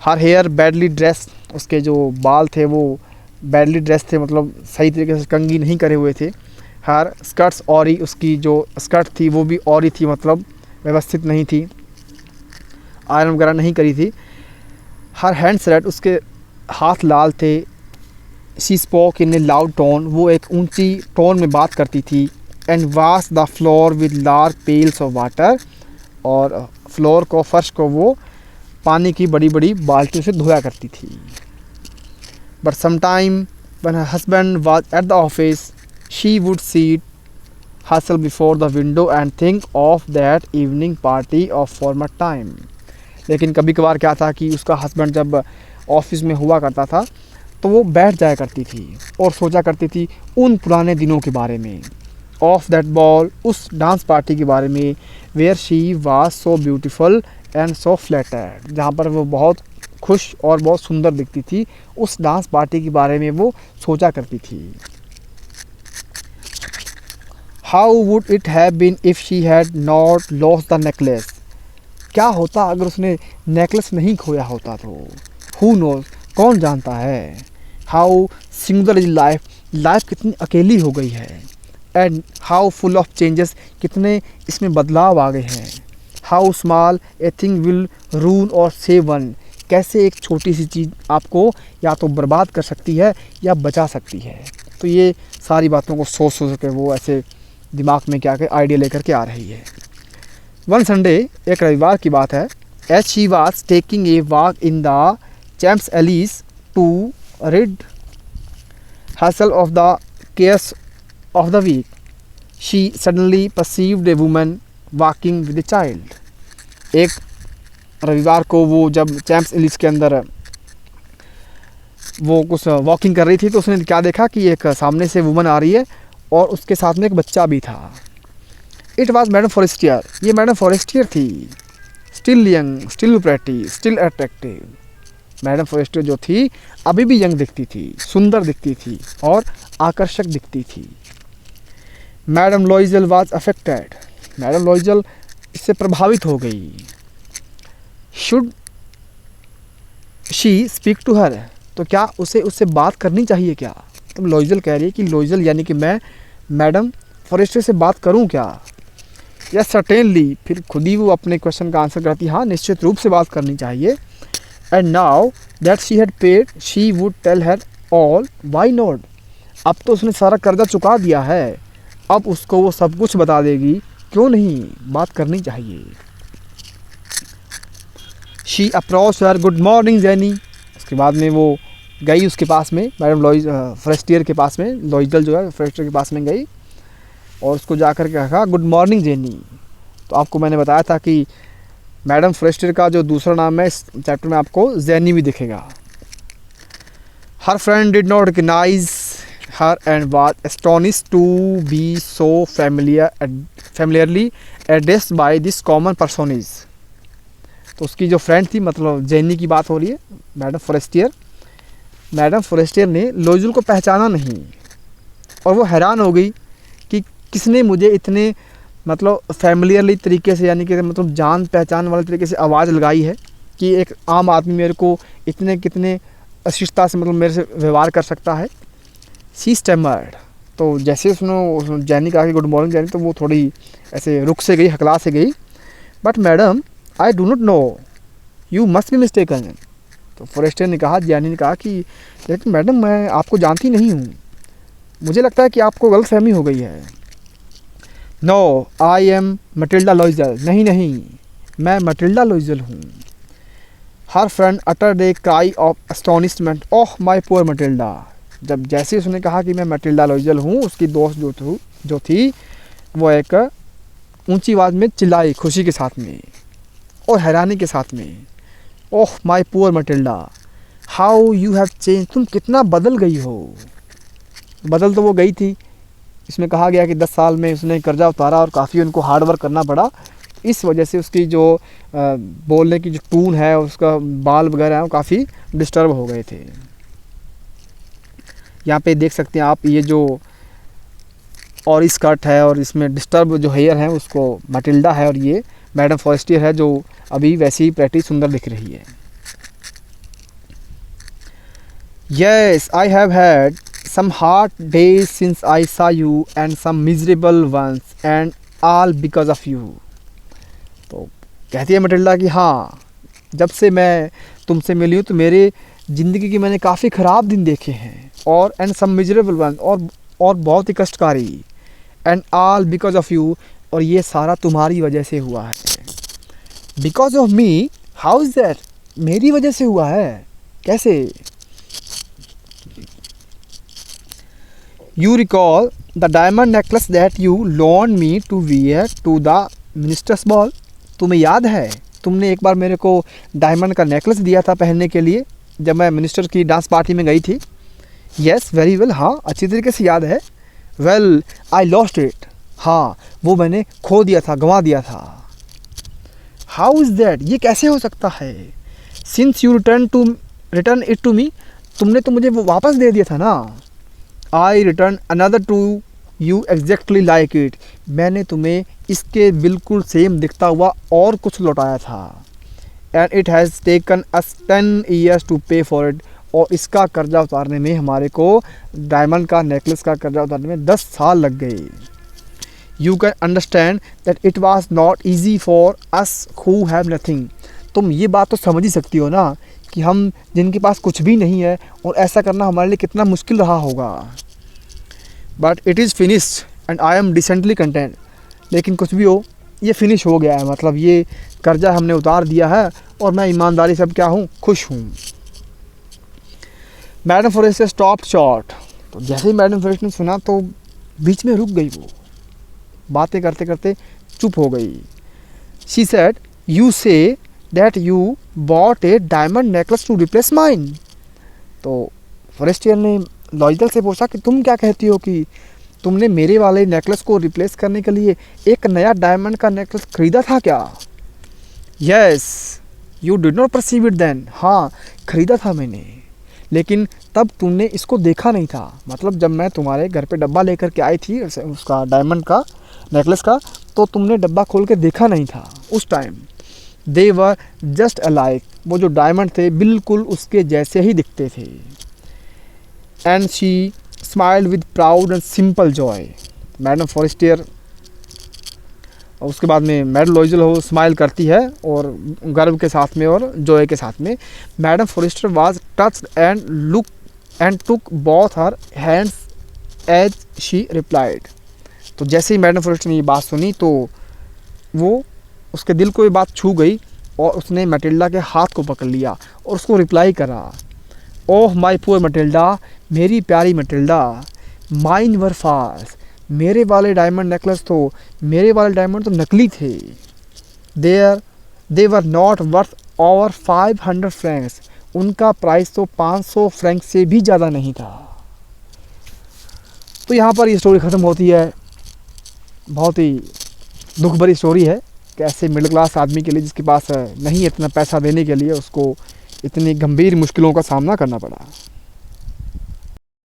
हर हेयर बैडली ड्रेस, उसके जो बाल थे वो बैडली ड्रेस थे, मतलब सही तरीके से कंघी नहीं करे हुए थे। हर स्कर्ट्स ऑरी, उसकी जो स्कर्ट थी वो भी ऑरी थी, मतलब व्यवस्थित नहीं थी, आयरन वगैरह नहीं करी थी। हर हैंड्स रेड, उसके हाथ लाल थे। She spoke in a loud tone, वो एक ऊंची टोन में बात करती थी। And wash the floor with large pails of water, और फ्लोर को, फर्श को वो पानी की बड़ी बड़ी बाल्टियों से धोया करती थी। But sometime when her husband was at the office, she would seat herself before the window and think of that evening party of former time, लेकिन कभी कभार क्या था कि उसका हस्बैंड जब ऑफिस में हुआ करता था तो वो बैठ जाया करती थी और सोचा करती थी उन पुराने दिनों के बारे में, ऑफ दैट बॉल, उस डांस पार्टी के बारे में, where she was so beautiful and so flattered, जहाँ पर वो बहुत खुश और बहुत सुंदर दिखती थी, उस डांस पार्टी के बारे में वो सोचा करती थी। How would it have been if she had not lost the necklace, क्या होता अगर उसने नेकलेस नहीं खोया होता तो। हु नोज, कौन जानता है। How singular is life, life कितनी अकेली हो गई है। And how full of changes, कितने इसमें बदलाव आ गए हैं। How small a thing will ruin or save one, कैसे एक छोटी सी चीज़ आपको या तो बर्बाद कर सकती है या बचा सकती है। तो ये सारी बातों को सोच सोच के वो ऐसे दिमाग में क्या के आइडिया लेकर के आ रही है। वन संडे, एक रविवार की बात है, as she was taking a walk in the Champs Elysees to rid herself of the chaos of the week, she suddenly perceived a woman walking with a child. एक रविवार को वो जब चैम्प्स एलिस के अंदर वो कुछ वॉकिंग कर रही थी तो उसने क्या देखा कि एक सामने से वुमन आ रही है और उसके साथ में एक बच्चा भी था। इट वॉज मैडम फॉरेस्टियर, ये मैडम फॉरेस्टियर थी। Still young, still pretty, still attractive. Madam Forestier जो थी अभी भी यंग दिखती थी, सुंदर दिखती थी और आकर्षक दिखती थी। Madam Loisel was affected, madam Loisel इससे प्रभावित हो गई। Should she speak to her, तो क्या उसे उससे बात करनी चाहिए क्या। तो लॉइजल कह रही है कि लॉइजल यानी कि मैं मैडम फॉरेस्टियर से बात करूं क्या। या सर्टेनली, फिर खुद ही वो अपने क्वेश्चन का आंसर करती, हाँ निश्चित रूप से बात करनी चाहिए। And now that she had paid, she would tell her all. Why not? अब तो उसने सारा कर्जा चुका दिया है, अब उसको वो सब कुछ बता देगी, क्यों नहीं, बात करनी चाहिए। She approached her, good morning Jenny. उसके बाद में वो गई उसके पास में, मैडम फॉरेस्टियर के पास में, लॉइजल जो है फॉरेस्टियर के पास में गई और उसको जाकर के कहा गुड मॉर्निंग जेनी। तो आपको मैंने बताया था कि मैडम फॉरेस्टियर का जो दूसरा नाम है इस चैप्टर में आपको जेनी भी दिखेगा। Her friend did not recognise her and was astonished to be so familiarly addressed by this common personage. तो उसकी जो फ्रेंड थी, मतलब जेनी की बात हो रही है, मैडम फॉरेस्टियर ने लॉइजल को पहचाना नहीं और वो हैरान हो गई कि किसने मुझे इतने मतलब फैमिलियरली तरीके से, यानी कि मतलब जान पहचान वाले तरीके से आवाज़ लगाई है कि एक आम आदमी मेरे को इतने कितने अशिष्टता से मतलब मेरे से व्यवहार कर सकता है। सी स्टैमर्ड, तो जैसे उसने जैनी कहा कि गुड मॉर्निंग जैनी, तो वो थोड़ी ऐसे रुक से गई, हकला से गई। But madam I do not know, you must be mistaken. तो फॉरेस्टियर ने कहा, जैनी ने कहा कि लेकिन मैडम मैं आपको जानती नहीं हूँ, मुझे लगता है कि आपको गलतफहमी हो गई है। No I am Matilda Loisel, नहीं मैं मटिल्डा लॉइजल हूँ। Her friend uttered a cry of astonishment, oh my poor Matilda. जब जैसे उसने कहा कि मैं मटिल्डा लॉइजल हूँ, उसकी दोस्त जो थी वो एक ऊंची आवाज़ में चिल्लाई, खुशी के साथ में और हैरानी के साथ में, oh my poor Matilda how you have change, तुम कितना बदल गई हो। बदल तो वो गई थी, इसमें कहा गया कि 10 साल में उसने कर्जा उतारा और काफ़ी उनको हार्ड वर्क करना पड़ा, इस वजह से उसकी जो बोलने की जो टून है, उसका बाल वगैरह है वो काफ़ी डिस्टर्ब हो गए थे। यहाँ पे देख सकते हैं आप, ये जो और स्कर्ट है और इसमें डिस्टर्ब जो हेयर है उसको मटिल्डा है और ये मैडम फॉरेस्टियर है जो अभी वैसे ही प्रेटी सुंदर दिख रही है। Yes I have had some hard days since I saw you and some miserable ones and all because of you। तो कहती है मटिल्डा कि हाँ, जब से मैं तुमसे मिली हूँ तो मेरे ज़िंदगी की मैंने काफ़ी ख़राब दिन देखे हैं और एंड सम मिजरेबल वन, और बहुत ही कष्टकारी, and all because of you, और ये सारा तुम्हारी वजह से हुआ है। Because of me, how is that, मेरी वजह से हुआ है, कैसे। You recall the diamond necklace that you loaned me to wear to the minister's ball। तुम्हें याद है तुमने एक बार मेरे को डायमंड का नेकलेस दिया था पहनने के लिए जब मैं मिनिस्टर की डांस पार्टी में गई थी। यस वेरी वेल, हाँ अच्छी तरीके से याद है। वेल आई लॉस्ट इट, हाँ वो मैंने खो दिया था, गंवा दिया था। हाउ इज़ दैट, ये कैसे हो सकता है। Since you return it to me, तुमने तो मुझे वो वापस दे दिया था ना। I return another to you exactly like it, मैंने तुम्हें इसके बिल्कुल सेम दिखता हुआ और कुछ लौटाया था। And it has taken us 10 years to pay for it, और इसका कर्जा उतारने में हमारे को, डायमंड का नेकलेस का कर्जा उतारने में 10 साल लग गए। You can understand that it was not easy for us who have nothing, तुम ये बात तो समझ ही सकती हो ना कि हम जिनके पास कुछ भी नहीं है और ऐसा करना हमारे लिए कितना मुश्किल रहा होगा। But it is finished and I am decently content, लेकिन कुछ भी हो ये फिनिश हो गया है, मतलब ये कर्जा हमने उतार दिया है और मैं ईमानदारी से अब क्या हूँ, खुश हूँ। मैडम फॉरेस्टर स्टॉप शॉर्ट, तो जैसे ही मैडम फॉरेस्टर ने सुना तो बीच में रुक गई, वो बातें करते करते चुप हो गई। She said you say that you bought a diamond necklace to replace mine, तो फॉरेस्टियर ने लॉजिकल से पूछा कि तुम क्या कहती हो कि तुमने मेरे वाले नेकलेस को रिप्लेस करने के लिए एक नया डायमंड का नेकलेस खरीदा था क्या? Yes you did not perceive it then, हाँ खरीदा था मैंने, लेकिन तब तुमने इसको देखा नहीं था, मतलब जब मैं तुम्हारे घर पे डब्बा लेकर के आई थी उसका डायमंड का नेकलेस का, तो तुमने डब्बा खोल के देखा नहीं था उस time. They were just alike, वो जो डायमंड थे बिल्कुल उसके जैसे ही दिखते थे। And she smiled with proud and simple Joy, madam Forestier, और उसके बाद में मैडम लॉइजल हो स्माइल करती है और गर्व के साथ में और जॉय के साथ में। Madam Forestier was touched and look and took both her hands as she replied, तो जैसे ही मैडम फॉरेस्टर ने ये बात सुनी तो वो, उसके दिल को ये बात छू गई और उसने मैटिल्डा के हाथ को पकड़ लिया और उसको रिप्लाई करा, ओह माय पुअर मैटिल्डा, मेरी प्यारी मैटिल्डा, माइन वर फाल्स, मेरे वाले डायमंड नेकलेस तो, मेरे वाले डायमंड तो नकली थे। They were not worth over 500 francs, उनका प्राइस तो 500 फ्रैंक से भी ज़्यादा नहीं था। तो यहाँ पर ये स्टोरी ख़त्म होती है। बहुत ही दुख भरी स्टोरी है, कैसे मिडिल क्लास आदमी के लिए जिसके पास नहीं इतना पैसा देने के लिए उसको इतनी गंभीर मुश्किलों का सामना करना पड़ा।